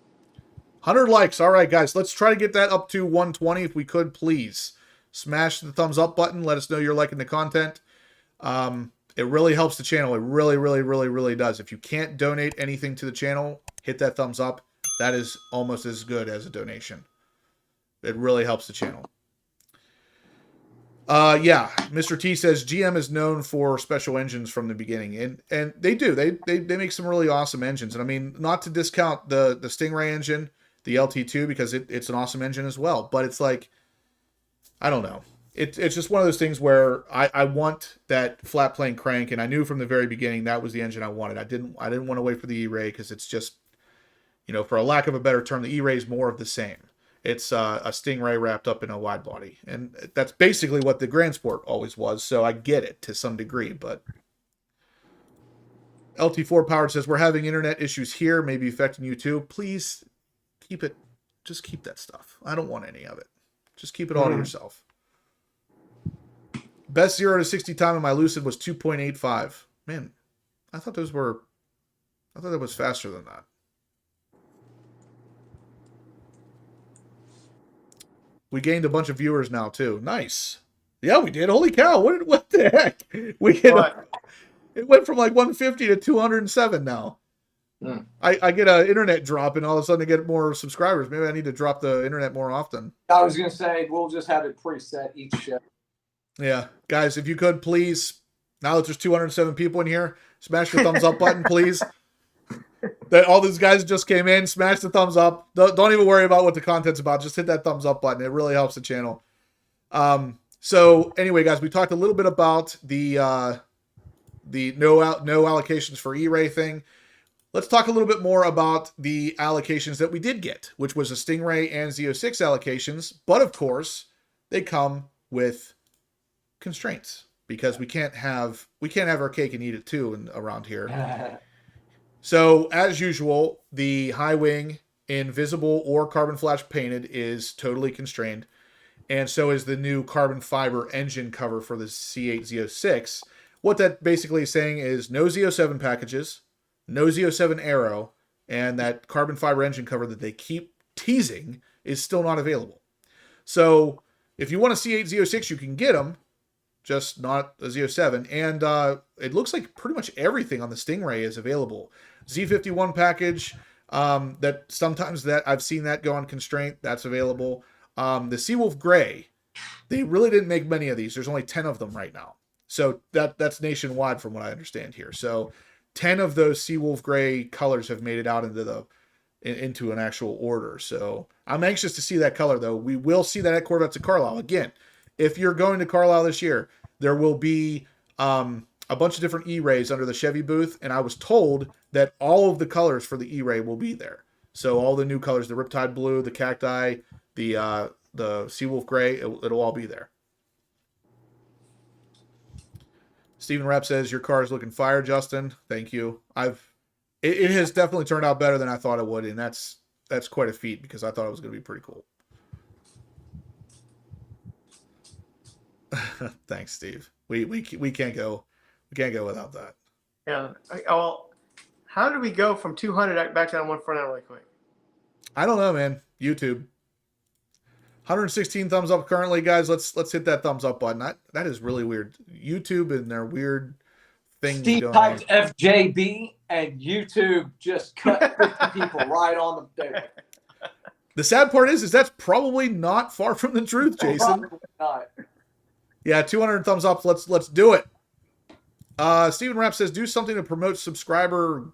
100 likes. All right, guys, let's try to get that up to 120 if we could, please. Smash the thumbs up button. Let us know you're liking the content. It really helps the channel. It really, really, really, really does. If you can't donate anything to the channel, hit that thumbs up. That is almost as good as a donation. It really helps the channel. Yeah, Mr. T says GM is known for special engines from the beginning, and they do. They make some really awesome engines. And I mean, not to discount the Stingray engine, the LT2, because it's an awesome engine as well. But it's like, I don't know. It's just one of those things where I want that flat plane crank, and I knew from the very beginning that was the engine I wanted. I didn't want to wait for the E-Ray because it's just, you know, for a lack of a better term, the E-Ray is more of the same. It's a Stingray wrapped up in a wide body, and that's basically what the Grand Sport always was. So I get it to some degree, but LT4 Powered says we're having internet issues here, maybe affecting you too. Please just keep that stuff. I don't want any of it. Just keep it all to yourself. Best 0 to 60 time in my Lucid was 2.85. Man, I thought that was faster than that. We gained a bunch of viewers now too. Nice. Yeah, we did. Holy cow! What the heck? It went from like 150 to 207 now. I get an internet drop, and all of a sudden I get more subscribers. Maybe I need to drop the internet more often. I was going to say, we'll just have it preset each show. Yeah. Guys, if you could, please, now that there's 207 people in here, smash the thumbs up button, please. All these guys just came in. Smash the thumbs up. Don't even worry about what the content's about. Just hit that thumbs up button. It really helps the channel. So anyway, guys, we talked a little bit about the no allocations for E-Ray thing. Let's talk a little bit more about the allocations that we did get, which was the Stingray and Z06 allocations. But of course, they come with constraints because we can't have our cake and eat it too around here. So as usual, the high wing in visible or carbon flash painted is totally constrained. And so is the new carbon fiber engine cover for the C8 Z06. What that basically is saying is no Z07 packages, no Z07 Aero, and that carbon fiber engine cover that they keep teasing is still not available. So if you want a C8 Z06, you can get them, just not a Z07. And it looks like pretty much everything on the Stingray is available. Z51 package, that sometimes that I've seen that go on constraint, that's available. The Seawolf Gray, they really didn't make many of these. There's only 10 of them right now. So that's nationwide from what I understand here. So 10 of those Seawolf Gray colors have made it out into an actual order. So I'm anxious to see that color, though. We will see that at Corvettes of Carlisle. Again, if you're going to Carlisle this year, there will be a bunch of different E-Rays under the Chevy booth, and I was told that all of the colors for the E-Ray will be there. So all the new colors, the Riptide Blue, the Cacti, the Seawolf Gray, it'll all be there. Stephen Rapp says, your car is looking fire, Justin. Thank you. It has definitely turned out better than I thought it would, and that's quite a feat because I thought it was going to be pretty cool. Thanks, Steve. We can't go without that. Yeah. Well, how did we go from 200 back down one front end really quick? I don't know, man. YouTube. 116 thumbs up currently, guys. Let's hit that thumbs up button. That is really weird. YouTube and their weird things. Steve typed FJB and YouTube just cut 50 people right on the table. The sad part is that's probably not far from the truth, Jason. Probably not. Yeah, 200 thumbs up. Let's do it. Stephen Rapp says, do something to promote subscriber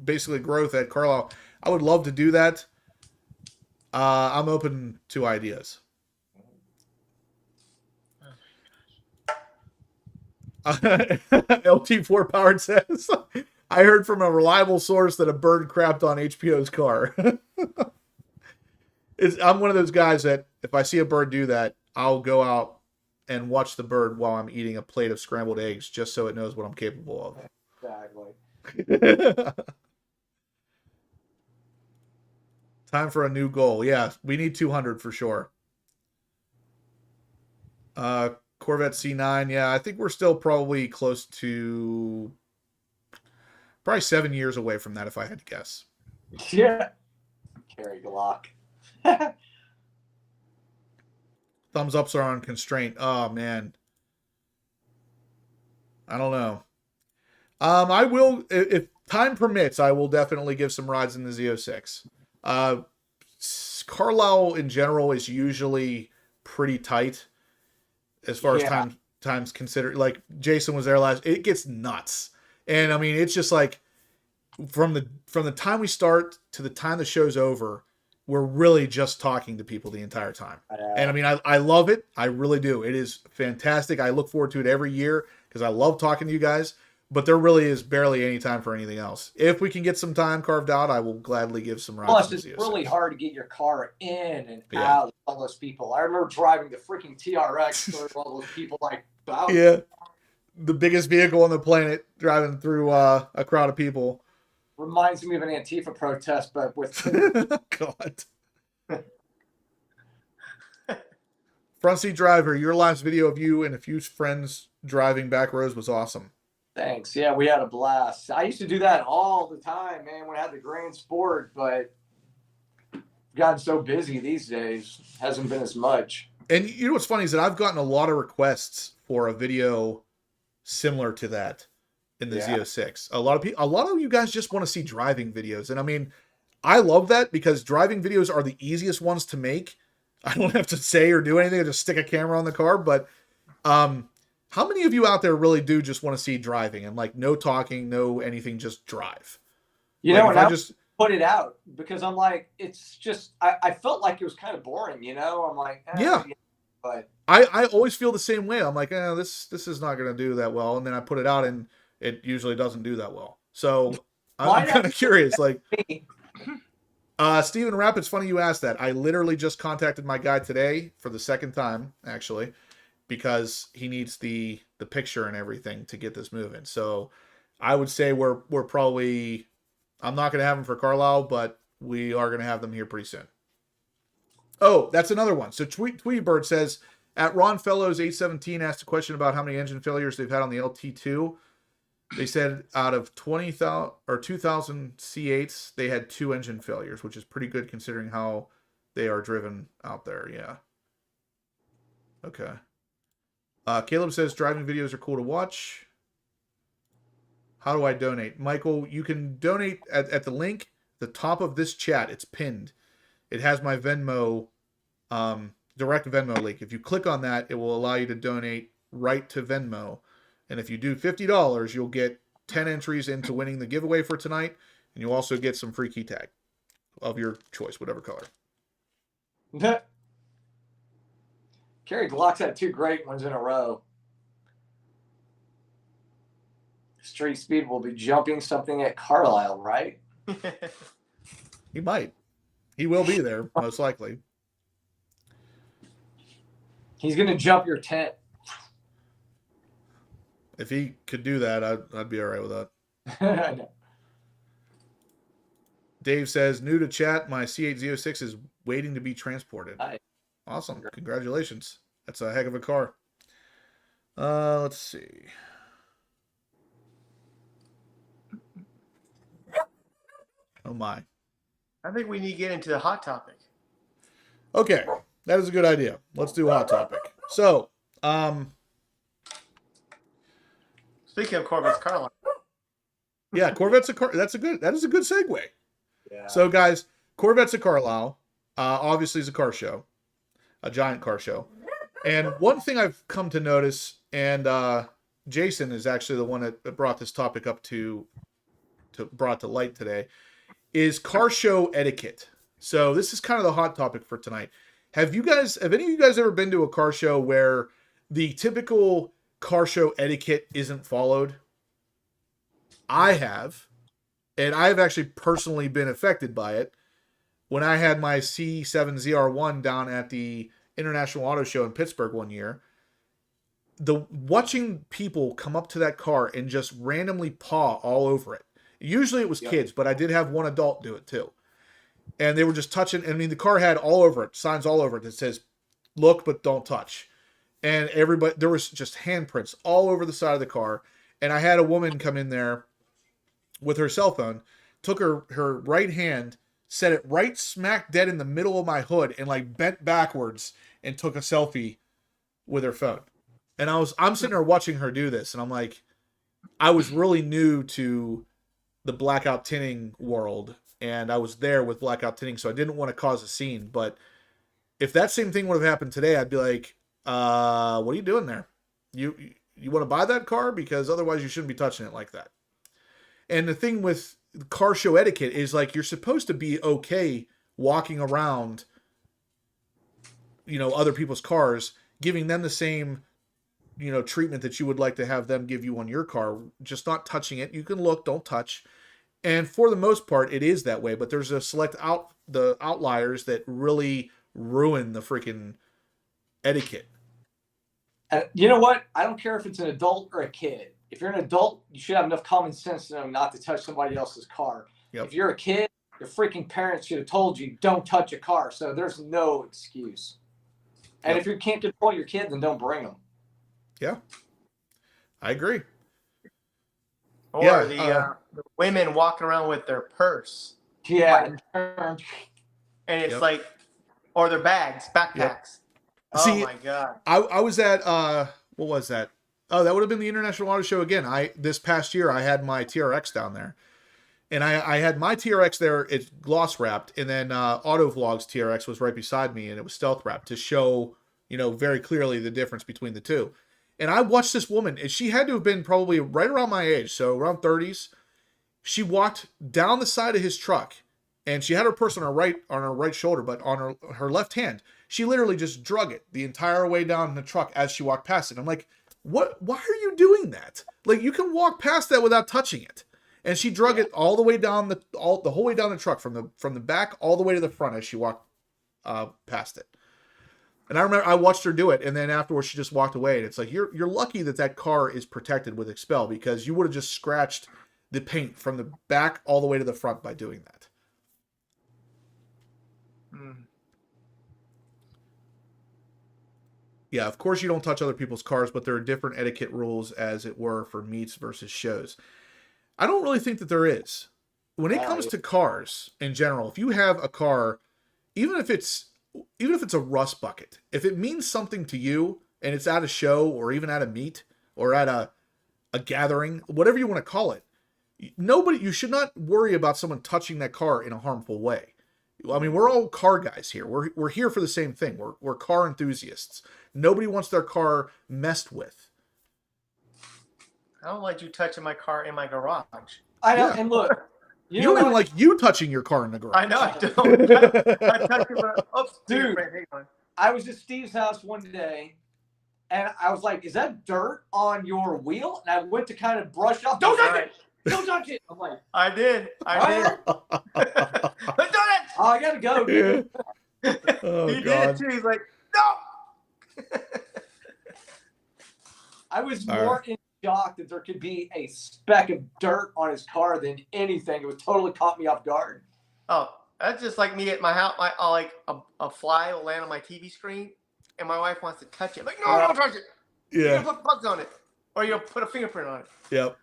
basically growth at Carlisle. I would love to do that. I'm open to ideas. LT4 Powered says, I heard from a reliable source that a bird crapped on HPO's car. I'm one of those guys that if I see a bird do that, I'll go out and watch the bird while I'm eating a plate of scrambled eggs just so it knows what I'm capable of. Exactly. Time for a new goal. Yeah, we need 200 for sure. Corvette C9. Yeah, I think we're still probably close to probably 7 years away from that if I had to guess. Yeah. Carry Glock. Thumbs ups are on constraint. Oh, man. I don't know. I will, if time permits, I will definitely give some rides in the Z06. Carlisle in general is usually pretty tight as far as times considered. Like Jason was there last, it gets nuts. And I mean, it's just like from the time we start to the time the show's over, we're really just talking to people the entire time. And I mean, I love it. I really do. It is fantastic. I look forward to it every year because I love talking to you guys. But there really is barely any time for anything else. If we can get some time carved out, I will gladly give some rides. Plus, it's really hard to get your car in and out with all those people. I remember driving the freaking TRX through all those people like, wow. Yeah. The biggest vehicle on the planet driving through a crowd of people. Reminds me of an Antifa protest, but with God. Front seat driver, your last video of you and a few friends driving back roads was awesome. Thanks. Yeah, we had a blast. I used to do that all the time, man, when I had the Grand Sport, but gotten so busy these days. Hasn't been as much. And you know what's funny is that I've gotten a lot of requests for a video similar to that. in the Yeah. Z06. A lot of you guys just want to see driving videos, and I mean, I love that because driving videos are the easiest ones to make. I don't have to say or do anything; I just stick a camera on the car. But how many of you out there really do just want to see driving and like no talking, no anything, just drive? You Like, know, if and I I just put it out because I'm like, it's just I felt like it was kind of boring. You know, I'm like, Yeah. but I always feel the same way. I'm like, this is not going to do that well, and then I put it out, and it usually doesn't do that well. So I'm Why kind not? of curious. Like, Me. Stephen Rapp, it's funny you asked that. I literally just contacted my guy today for the second time, actually, because he needs the picture and everything to get this moving. So I would say we're probably, I'm not going to have them for Carlisle, but we are going to have them here pretty soon. Oh, that's another one. So Tweetbird says, at Ron Fellows 817 asked a question about how many engine failures they've had on the LT2. They said out of 20,000 or 2,000 C8s, they had 2 engine failures, which is pretty good considering how they are driven out there. Yeah. Okay. Caleb says driving videos are cool to watch. How do I donate? Michael, you can donate at the link, the top of this chat. It's pinned. It has my Venmo, direct Venmo link. If you click on that, it will allow you to donate right to Venmo. And if you do $50, you'll get 10 entries into winning the giveaway for tonight. And you'll also get some free key tag of your choice, whatever color. Kerry Glock's had 2 great ones in a row. Street Speed will be jumping something at Carlisle, right? He might. He will be there, most likely. He's going to jump your tent. If he could do that, I'd be all right with that. I know. Dave says, new to chat, my C8 Z06 is waiting to be transported. Nice. Awesome. Congratulations. That's a heck of a car. Let's see. Oh, my. I think we need to get into the hot topic. Okay. That is a good idea. Let's do a hot topic. So, Speaking of Corvette's, Carlisle. yeah, Corvette's a car. That is a good segue. Yeah. So, guys, Corvette's a Carlisle. Obviously, is a car show, a giant car show. And one thing I've come to notice, and Jason is actually the one that brought this topic up brought to light today, is car show etiquette. So this is kind of the hot topic for tonight. Have any of you guys ever been to a car show where the typical car show etiquette isn't followed? I have, and I've actually personally been affected by it. When I had my C7 ZR1 down at the International Auto Show in Pittsburgh one year, watching people come up to that car and just randomly paw all over it. Usually it was kids, but I did have one adult do it too. And they were just touching. I mean, the car had all over it, signs all over it that says, look, but don't touch. And everybody, there was just handprints all over the side of the car. And I had a woman come in there with her cell phone, took her right hand, set it right smack dead in the middle of my hood, and like bent backwards and took a selfie with her phone. And I'm sitting there watching her do this, and I'm like, I was really new to the blackout tinting world, and I was there with blackout tinting, so I didn't want to cause a scene. But if that same thing would have happened today, I'd be like, what are you doing there? You want to buy that car? Because otherwise you shouldn't be touching it like that. And the thing with car show etiquette is, like, you're supposed to be okay walking around, other people's cars, giving them the same, treatment that you would like to have them give you on your car, just not touching it. You can look, don't touch. And for the most part, it is that way, but there's a select the outliers that really ruin the freaking etiquette. You know what? I don't care if it's an adult or a kid. If you're an adult, you should have enough common sense to know not to touch somebody else's car. Yep. If you're a kid, your freaking parents should have told you don't touch a car. So there's no excuse. And if you can't control your kid, then don't bring them. Yeah, I agree. Or the women walking around with their purse. Yeah. And it's like, or their backpacks. Yep. Oh, See, my God. I was at, what was that? Oh, that would have been the International Auto Show again. This past year I had my TRX down there. And I had my TRX there, it's gloss wrapped, and then Auto Vlogs TRX was right beside me, and it was stealth wrapped to show, very clearly the difference between the two. And I watched this woman, and she had to have been probably right around my age, so around 30s. She walked down the side of his truck, and she had her purse on her right shoulder, but on her left hand, she literally just drug it the entire way down the truck as she walked past it. I'm like, what? Why are you doing that? Like, you can walk past that without touching it. And she drug it all the way down the whole way down the truck from the back all the way to the front as she walked past it. And I remember I watched her do it, and then afterwards she just walked away. And it's like, you're lucky that car is protected with Expel, because you would have just scratched the paint from the back all the way to the front by doing that. Yeah, of course you don't touch other people's cars, but there are different etiquette rules, as it were, for meets versus shows. I don't really think that there is. When it comes to cars in general, if you have a car, even if it's a rust bucket, if it means something to you and it's at a show or even at a meet or at a gathering, whatever you want to call it, you should not worry about someone touching that car in a harmful way. I mean, we're all car guys here. We're here for the same thing. We're car enthusiasts. Nobody wants their car messed with. I don't like you touching my car in my garage. I know, and look, you don't even like you touching your car in the garage. I know I don't. I touch it, but dude, I was at Steve's house one day, and I was like, "Is that dirt on your wheel?" And I went to kind of brush it off. Don't touch it! Don't touch it! I'm like, I did. Don't do it! Oh, I gotta go, dude. Yeah. Oh, he God. did too. He's like, no. I was more in shock that there could be a speck of dirt on his car than anything. It would totally caught me off guard. Oh, that's just like me at my house. A fly will land on my TV screen, and my wife wants to touch it. I'm like, no, don't touch it. Yeah. You're gonna put bugs on it, or you'll put a fingerprint on it. Yep.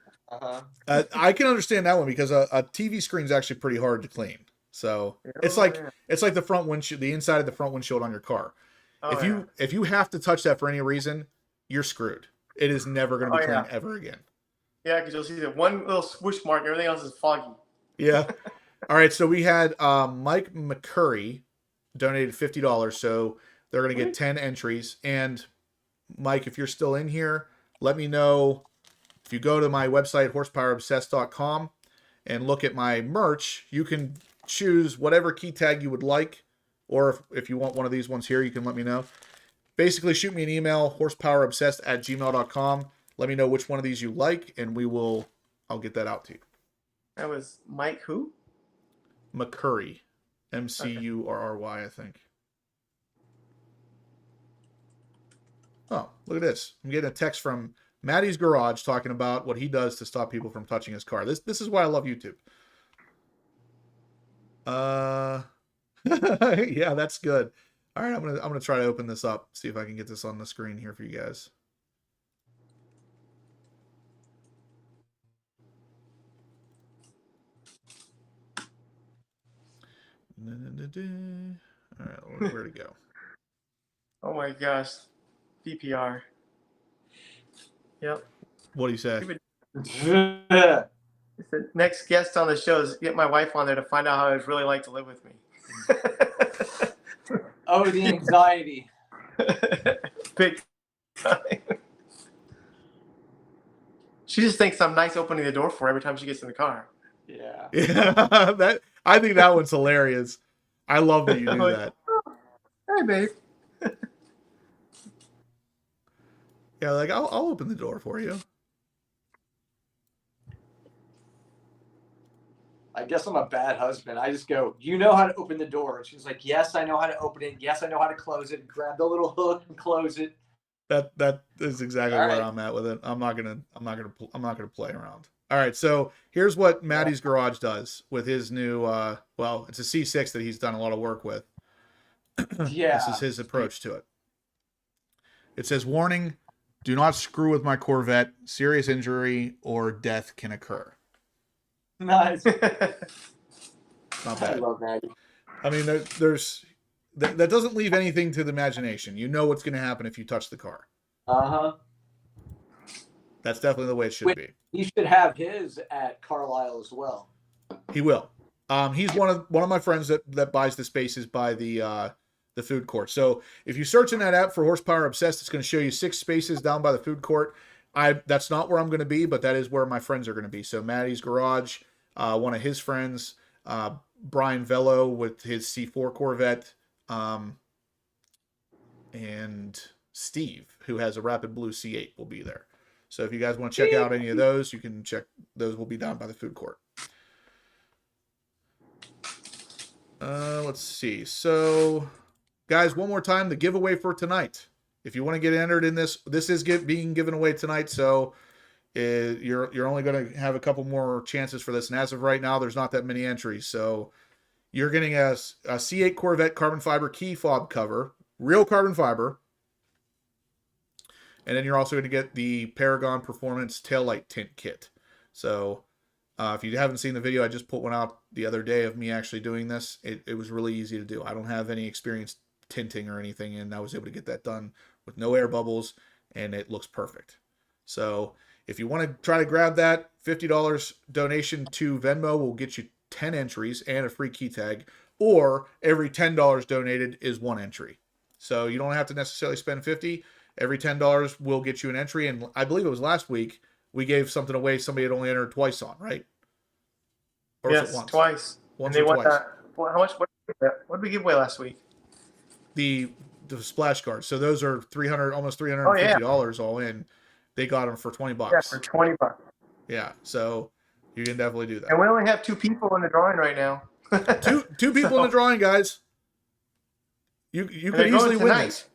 I can understand that one, because a TV screen is actually pretty hard to clean. So it's like the front windshield, the inside of the front windshield on your car. If you have to touch that for any reason, you're screwed. It is never going to be clean ever again. Yeah, because you'll see the one little swoosh mark, and everything else is foggy. Yeah. All right, so we had Mike McCurry donated $50, so they're going to get 10 entries. And Mike, if you're still in here, let me know. If you go to my website, horsepowerobsessed.com, and look at my merch, you can choose whatever key tag you would like, or if you want one of these ones here, you can let me know. Basically, shoot me an email, horsepowerobsessed@gmail.com. Let me know which one of these you like, and I'll get that out to you. That was Mike who? McCurry. MCURRY, I think. Oh, look at this. I'm getting a text from Maddie's Garage talking about what he does to stop people from touching his car. This is why I love YouTube. Yeah, that's good. All right, I'm gonna try to open this up, see if I can get this on the screen here for you guys. All right, where'd it go? Oh my gosh, VPR. Yep. What do you say? Yeah. The next guest on the show is get my wife on there to find out how it's really like to live with me. Oh, the anxiety. Big time. She just thinks I'm nice opening the door for her every time she gets in the car. Yeah. Yeah, I think that one's hilarious. I love that you do that. Hey, babe. Yeah, like I'll open the door for you. I guess I'm a bad husband. I just go, you know how to open the door. And she's like, yes, I know how to open it. Yes, I know how to close it. Grab the little hook and close it. That is exactly where I'm at with it. I'm not gonna play around. All right, so here's what Maddie's Garage does with his new well, it's a C6 that he's done a lot of work with. Yeah. This is his approach to it. It says, warning, do not screw with my Corvette. Serious injury or death can occur. Nice. Not I bad. love Maggie. I mean, that doesn't leave anything to the imagination. You know what's going to happen if you touch the car. Uh-huh. That's definitely the way it should be. He should have his at Carlisle as well. He will. He's one of my friends that buys the spaces by the food court. So if you search in that app for Horsepower Obsessed, it's going to show you 6 spaces down by the food court. That's not where I'm going to be, but that is where my friends are going to be. So Maddie's Garage, one of his friends, Brian Velo with his C4 Corvette, and Steve, who has a Rapid Blue C8, will be there. So if you guys want to check out any of those, you can check. Those will be down by the food court. Let's see. So, guys, one more time, the giveaway for tonight. If you want to get entered in this is being given away tonight. So you're only going to have a couple more chances for this. And as of right now, there's not that many entries. So you're getting a C8 Corvette carbon fiber key fob cover, real carbon fiber. And then you're also going to get the Paragon Performance taillight tint kit. So if you haven't seen the video, I just put one out the other day of me actually doing this. It was really easy to do. I don't have any experience tinting or anything, and I was able to get that done with no air bubbles, and it looks perfect. So if you want to try to grab that, $50 donation to Venmo will get you 10 entries and a free key tag, or every $10 donated is 1 entry. So you don't have to necessarily spend $50. Every $10 will get you an entry, and I believe it was last week we gave something away somebody had only entered twice on, right? Or yes, was it once? Twice. Once and they or want twice. that. Well, how much? What did we give away last week? The splash guards. So those are almost $350 all in. They got them for $20. Yeah, for $20. Yeah, so you can definitely do that. And we only have 2 people in the drawing right now. two people in the drawing, guys. You could easily win this.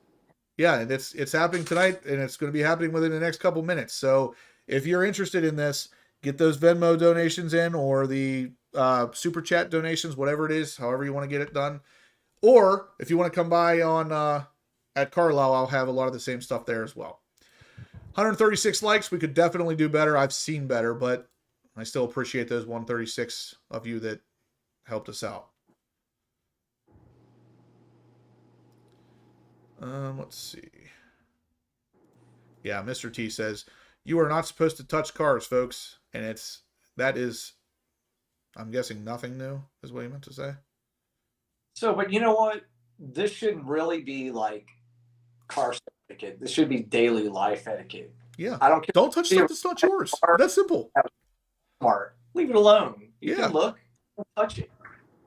Yeah, and it's happening tonight, and it's going to be happening within the next couple minutes. So if you're interested in this, get those Venmo donations in, or the super chat donations, whatever it is, however you want to get it done. Or if you want to come by on at Carlisle, I'll have a lot of the same stuff there as well. 136 likes. We could definitely do better. I've seen better, but I still appreciate those 136 of you that helped us out. Let's see. Yeah, Mr. T says, you are not supposed to touch cars, folks. And that is, I'm guessing, nothing new is what he meant to say. So, but you know what? This shouldn't really be like car etiquette. This should be daily life etiquette. Yeah. I don't care. Don't touch stuff that's not yours. That's simple. Smart. Leave it alone. You Yeah. can look. Don't touch it.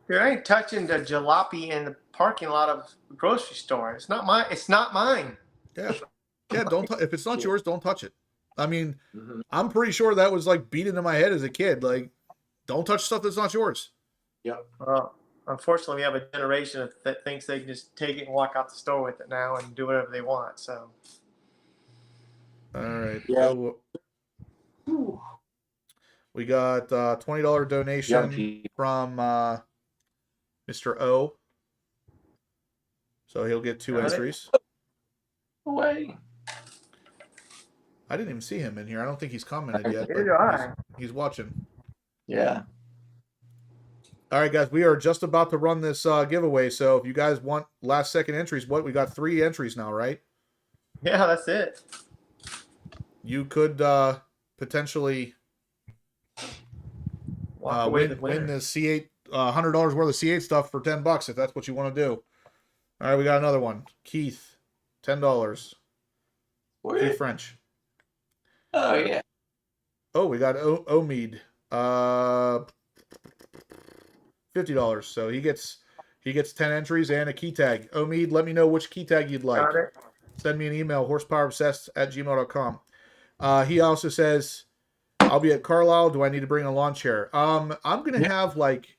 Dude, I ain't touching the jalopy in the parking lot of the grocery store. It's not mine. It's not mine. Yeah. Yeah, if it's not yours, don't touch it. I mean, I'm pretty sure that was like beat into my head as a kid. Like, don't touch stuff that's not yours. Yep. Well, unfortunately, we have a generation that thinks they can just take it and walk out the store with it now and do whatever they want. So, all right. Yeah. So, we got $20 donation from Mr. O. So he'll get 2 entries. Away. I didn't even see him in here. I don't think he's commented yet. Neither do I. He's watching. Yeah. All right, guys, we are just about to run this giveaway. So if you guys want last second entries, we got 3 entries now, right? Yeah, that's it. You could potentially win the C8 $100 worth of C8 stuff for $10 if that's what you want to do. All right, we got another one. Keith, $10. Keith French. Oh yeah. Oh, we got Omid, $50. So he gets 10 entries and a key tag. Omid, let me know which key tag you'd like. Send me an email, horsepowerobsessed@gmail.com. He also says, I'll be at Carlisle. Do I need to bring a lawn chair? I'm going to have like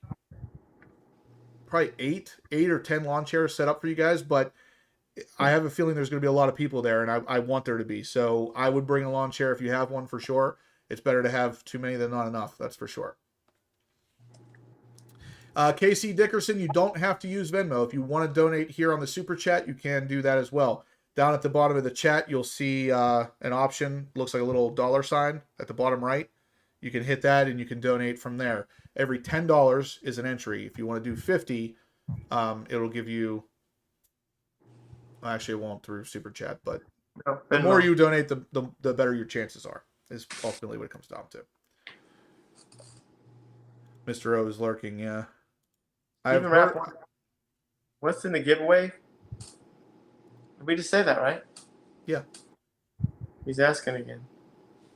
probably 8 or 10 lawn chairs set up for you guys, but I have a feeling there's going to be a lot of people there, and I want there to be. So I would bring a lawn chair if you have one for sure. It's better to have too many than not enough. That's for sure. KC Dickerson, you don't have to use Venmo. If you want to donate here on the Super Chat, you can do that as well. Down at the bottom of the chat, you'll see an option. Looks like a little $sign at the bottom right. You can hit that, and you can donate from there. Every $10 is an entry. If you want to do 50, it'll give you... Actually, it won't through Super Chat, but the more you donate, the better your chances are. is ultimately what it comes down to. Mr. O is lurking, yeah. I've Even heard... What's in the giveaway? Did we just say that, right? Yeah. He's asking again.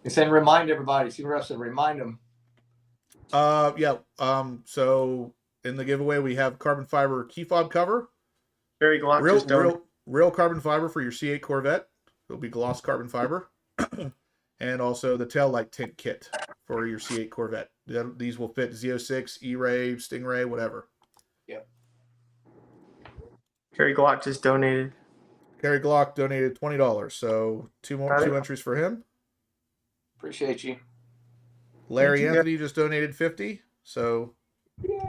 He's saying remind everybody. See what I said, remind them. Yeah. So in the giveaway, we have carbon fiber key fob cover. Barry Glock Real carbon fiber for your C8 Corvette. It'll be gloss carbon fiber. And also the tail light tint kit for your C8 Corvette. These will fit Z06, E-Ray, Stingray, whatever. Yep. Kerry Glock just donated. Kerry Glock donated $20. So two entries for him. Appreciate you. Larry Anthony just donated $50. So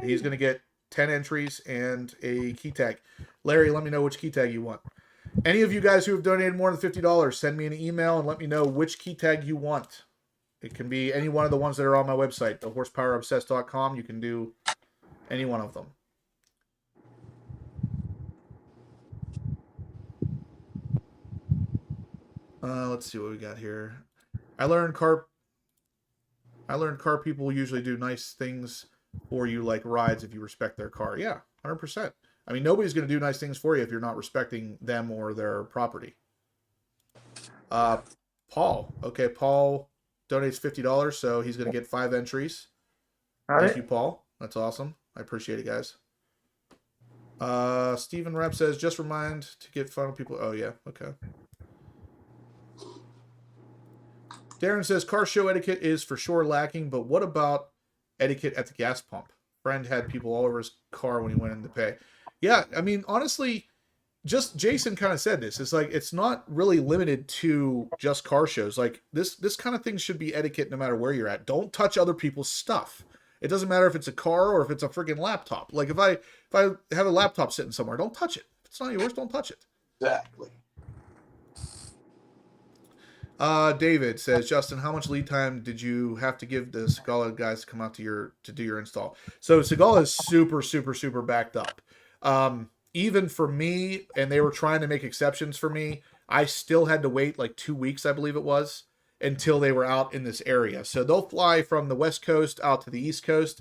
he's going to get 10 entries and a key tag. Larry, let me know which key tag you want. Any of you guys who have donated more than $50, send me an email and let me know which key tag you want. It can be any one of the ones that are on my website, thehorsepowerobsessed.com. You can do any one of them. Let's see what we got here. I learned car people usually do nice things for you, like rides, if you respect their car. Yeah, 100%. I mean, nobody's going to do nice things for you if you're not respecting them or their property. Paul. Okay, Paul donates $50, so he's going to get 5 entries. Thank you, Paul. That's awesome. I appreciate it, guys. Stephen Rep says, just remind to get final people. Oh, yeah. Okay. Darren says, car show etiquette is for sure lacking, but what about etiquette at the gas pump? Friend had people all over his car when he went in to pay. Yeah, I mean, honestly, just Jason kind of said this. It's like, it's not really limited to just car shows. Like, this kind of thing should be etiquette no matter where you're at. Don't touch other people's stuff. It doesn't matter if it's a car or if it's a freaking laptop. Like, if I have a laptop sitting somewhere, don't touch it. If it's not yours, don't touch it. Exactly. David says, Justin, how much lead time did you have to give the Segala guys to come out to do your install? So Segala is super, super, super backed up. Even for me, and they were trying to make exceptions for me, I still had to wait like 2 weeks, I believe it was, until they were out in this area. So they'll fly from the West Coast out to the East Coast.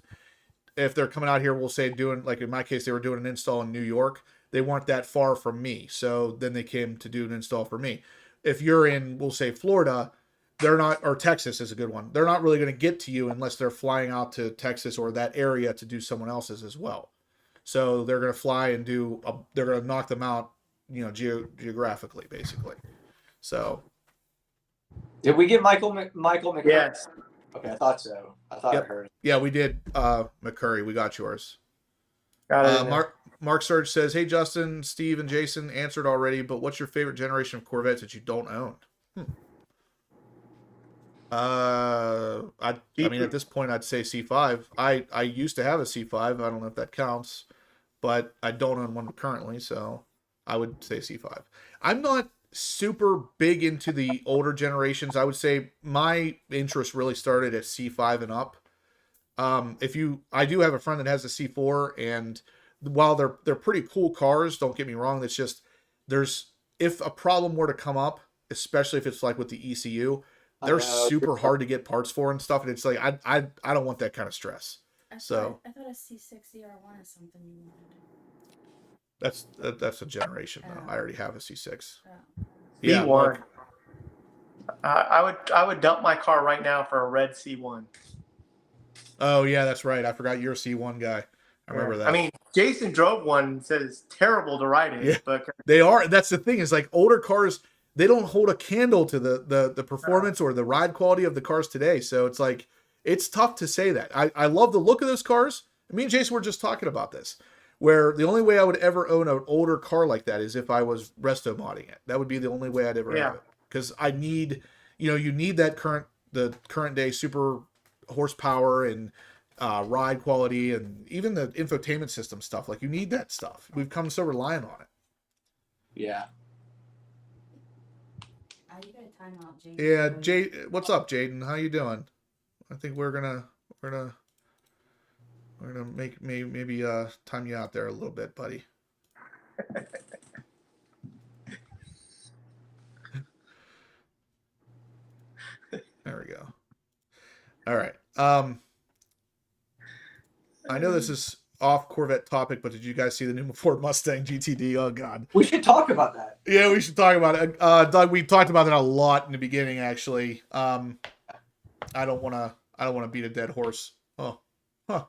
If they're coming out here, we'll say doing, like in my case, they were doing an install in New York. They weren't that far from me. So then they came to do an install for me. If you're in, we'll say Florida, they're not, or Texas is a good one. They're not really going to get to you unless they're flying out to Texas or that area to do someone else's as well. So they're going to fly and they're going to knock them out, you know, geographically, basically. So. Did we get Michael McCurry? Yes. Okay, I thought so. I thought I heard. Yeah, we did, McCurry. We got yours. Got it. Mark Surge says, hey, Justin, Steve, and Jason answered already, but what's your favorite generation of Corvettes that you don't own? I mean, at this point, I'd say C5. I used to have a C5. I don't know if that counts, but I don't own one currently, so I would say C5. I'm not super big into the older generations. I would say my interest really started at C5 and up. I do have a friend that has a C4, and while they're pretty cool cars, don't get me wrong, it's just if a problem were to come up, especially if it's like with the ECU, they're super hard to get parts for and stuff, and it's like I don't want that kind of stress. I thought a C6 ER1 is something you wanted. That's a generation though. I already have a C6. Oh. Yeah, C1. I would dump my car right now for a red C1. Oh yeah, that's right. I forgot you're a C1 guy. I remember that. I mean, Jason drove one and said it's terrible to ride in. Yeah, but they are. That's the thing, is like older cars, they don't hold a candle to the performance or the ride quality of the cars today. So it's like, it's tough to say that. I love the look of those cars. Me and Jason were just talking about this, where the only way I would ever own an older car like that is if I was resto modding it. That would be the only way I'd ever have it. Because I need, you need that the current day super horsepower and ride quality, and even the infotainment system stuff. Like, you need that stuff. We've come so reliant on it. Yeah. You got a timeout, Jaden. Yeah, what's up, Jaden? How you doing? I think we're gonna make maybe time you out there a little bit, buddy. There we go. All right. I know this is off Corvette topic, but did you guys see the new Ford Mustang GTD? Oh God. We should talk about that. Yeah, we should talk about it. Doug, we talked about that a lot in the beginning, actually. I don't want to beat a dead horse. Oh, huh.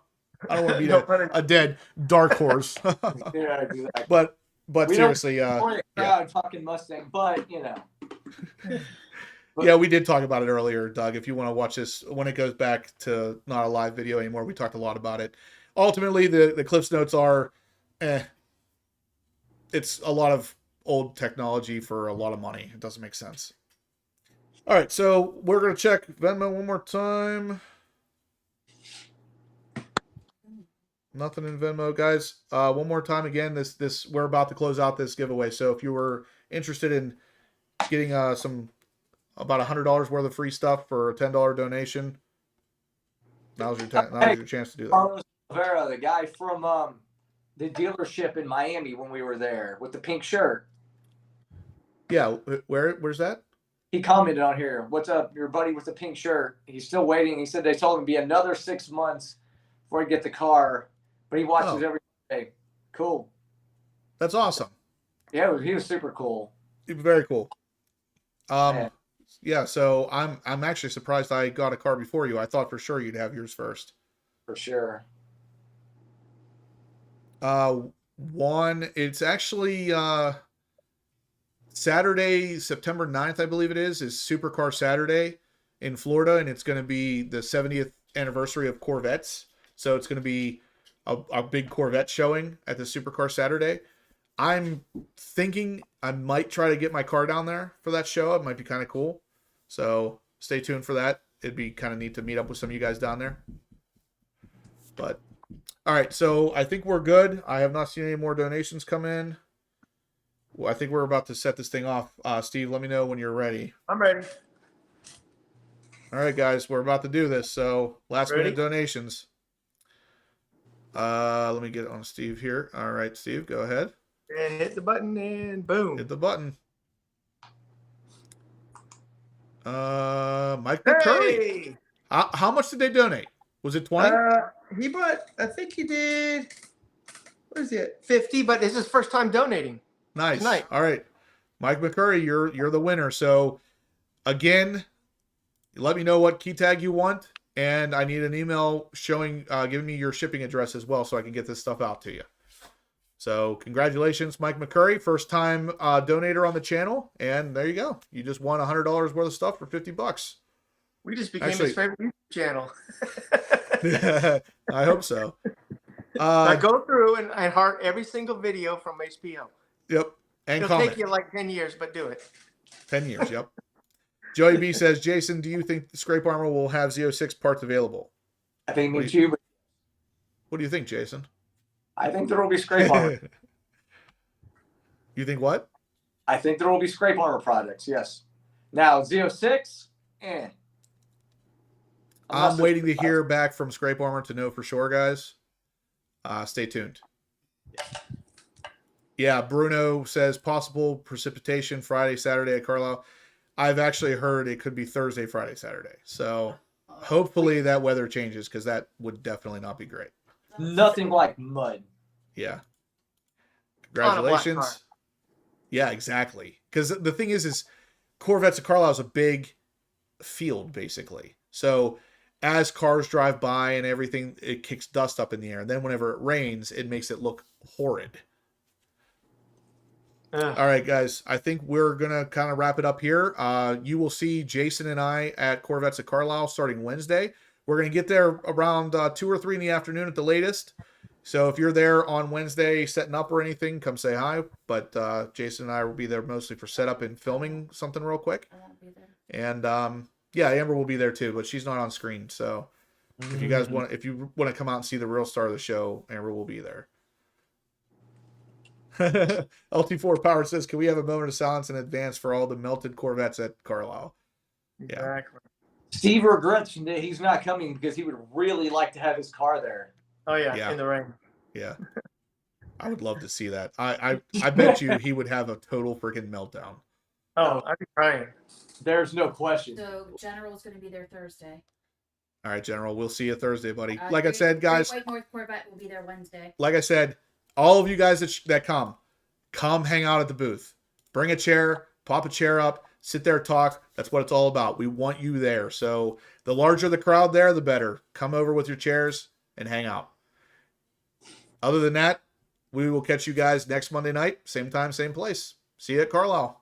I don't want to beat a dead dark horse. Yeah, exactly. But We seriously, yeah. Talking Mustang, but you know. Yeah, we did talk about it earlier, Doug. If you want to watch this when it goes back to not a live video anymore, we talked a lot about it. Ultimately, the Cliffs Notes are, it's a lot of old technology for a lot of money. It doesn't make sense. All right, so we're going to check Venmo one more time. Nothing in Venmo, guys. One more time again. This we're about to close out this giveaway. So if you were interested in getting about $100 worth of free stuff for a $10 donation, now's your chance to do that. Carlos Rivera, the guy from the dealership in Miami when we were there with the pink shirt. Yeah, where's that? He commented on here. What's up, your buddy with the pink shirt? He's still waiting. He said they told him to be another 6 months before he get the car, but he watches every day. Cool. That's awesome. Yeah, he was super cool. Very cool. Yeah, so I'm actually surprised I got a car before you. I thought for sure you'd have yours first. For sure. It's actually Saturday, September 9th, I believe it is Supercar Saturday in Florida, and it's going to be the 70th anniversary of Corvettes. So it's going to be a big Corvette showing at the Supercar Saturday. I'm thinking I might try to get my car down there for that show. It might be kind of cool. So stay tuned for that. It'd be kind of neat to meet up with some of you guys down there. But all right, so I think we're good. I have not seen any more donations come in. Well, I think we're about to set this thing off. Steve, let me know when you're ready. I'm ready. All right, guys, we're about to do this. So last minute donations. Let me get on Steve here. All right, Steve, go ahead. And hit the button and boom. Hit the button. Mike McCurry. Hey! How much did they donate? Was it 20? He bought, I think he did, what is it, 50, but it's his first time donating. Nice. Tonight. All right. Mike McCurry, you're the winner. So again, let me know what key tag you want, and I need an email showing giving me your shipping address as well so I can get this stuff out to you. So congratulations, Mike McCurry, first time donator on the channel, and there you go. You just won $100 worth of stuff for $50. We just became his favorite YouTube channel. I hope so. I go through and heart every single video from HPO. Yep. And It'll take you like 10 years, but do it. 10 years, yep. Joey B says, Jason, do you think the Scrape Armor will have Z06 parts available? I think me too. What do you think, Jason? I think there will be scrape armor. You think what? I think there will be scrape armor products, yes. Now, Z06, I'm waiting to hear back from Scrape Armor to know for sure, guys. Stay tuned. Yeah, Bruno says possible precipitation Friday, Saturday at Carlisle. I've actually heard it could be Thursday, Friday, Saturday. So hopefully that weather changes because that would definitely not be great. Nothing like mud. Yeah. Congratulations. Yeah, exactly. Because the thing is Corvettes at Carlisle is a big field, basically. So as cars drive by and everything, it kicks dust up in the air. And then whenever it rains, it makes it look horrid. All right, guys. I think we're going to kind of wrap it up here. You will see Jason and I at Corvettes at Carlisle starting Wednesday. We're going to get there around 2 or 3 in the afternoon at the latest. So if you're there on Wednesday setting up or anything, come say hi. But Jason and I will be there mostly for setup and filming something real quick. I won't be there. And yeah, Amber will be there too, but she's not on screen. So if you guys want to come out and see the real star of the show, Amber will be there. LT4 Power says, can we have a moment of silence in advance for all the melted Corvettes at Carlisle? Exactly. Steve regrets that he's not coming because he would really like to have his car there. Oh, yeah, in the rain. Yeah. I would love to see that. I bet you he would have a total freaking meltdown. Oh, I'd be crying. There's no question. So General's going to be there Thursday. All right, General. We'll see you Thursday, buddy. Uh, Like I Great- said, guys. Great White North Corvette will be there Wednesday. Like I said, all of you guys that come hang out at the booth. Bring a chair, pop a chair up, sit there, talk. That's what it's all about. We want you there. So the larger the crowd there, the better. Come over with your chairs and hang out. Other than that, we will catch you guys next Monday night, same time, same place. See you at Carlisle.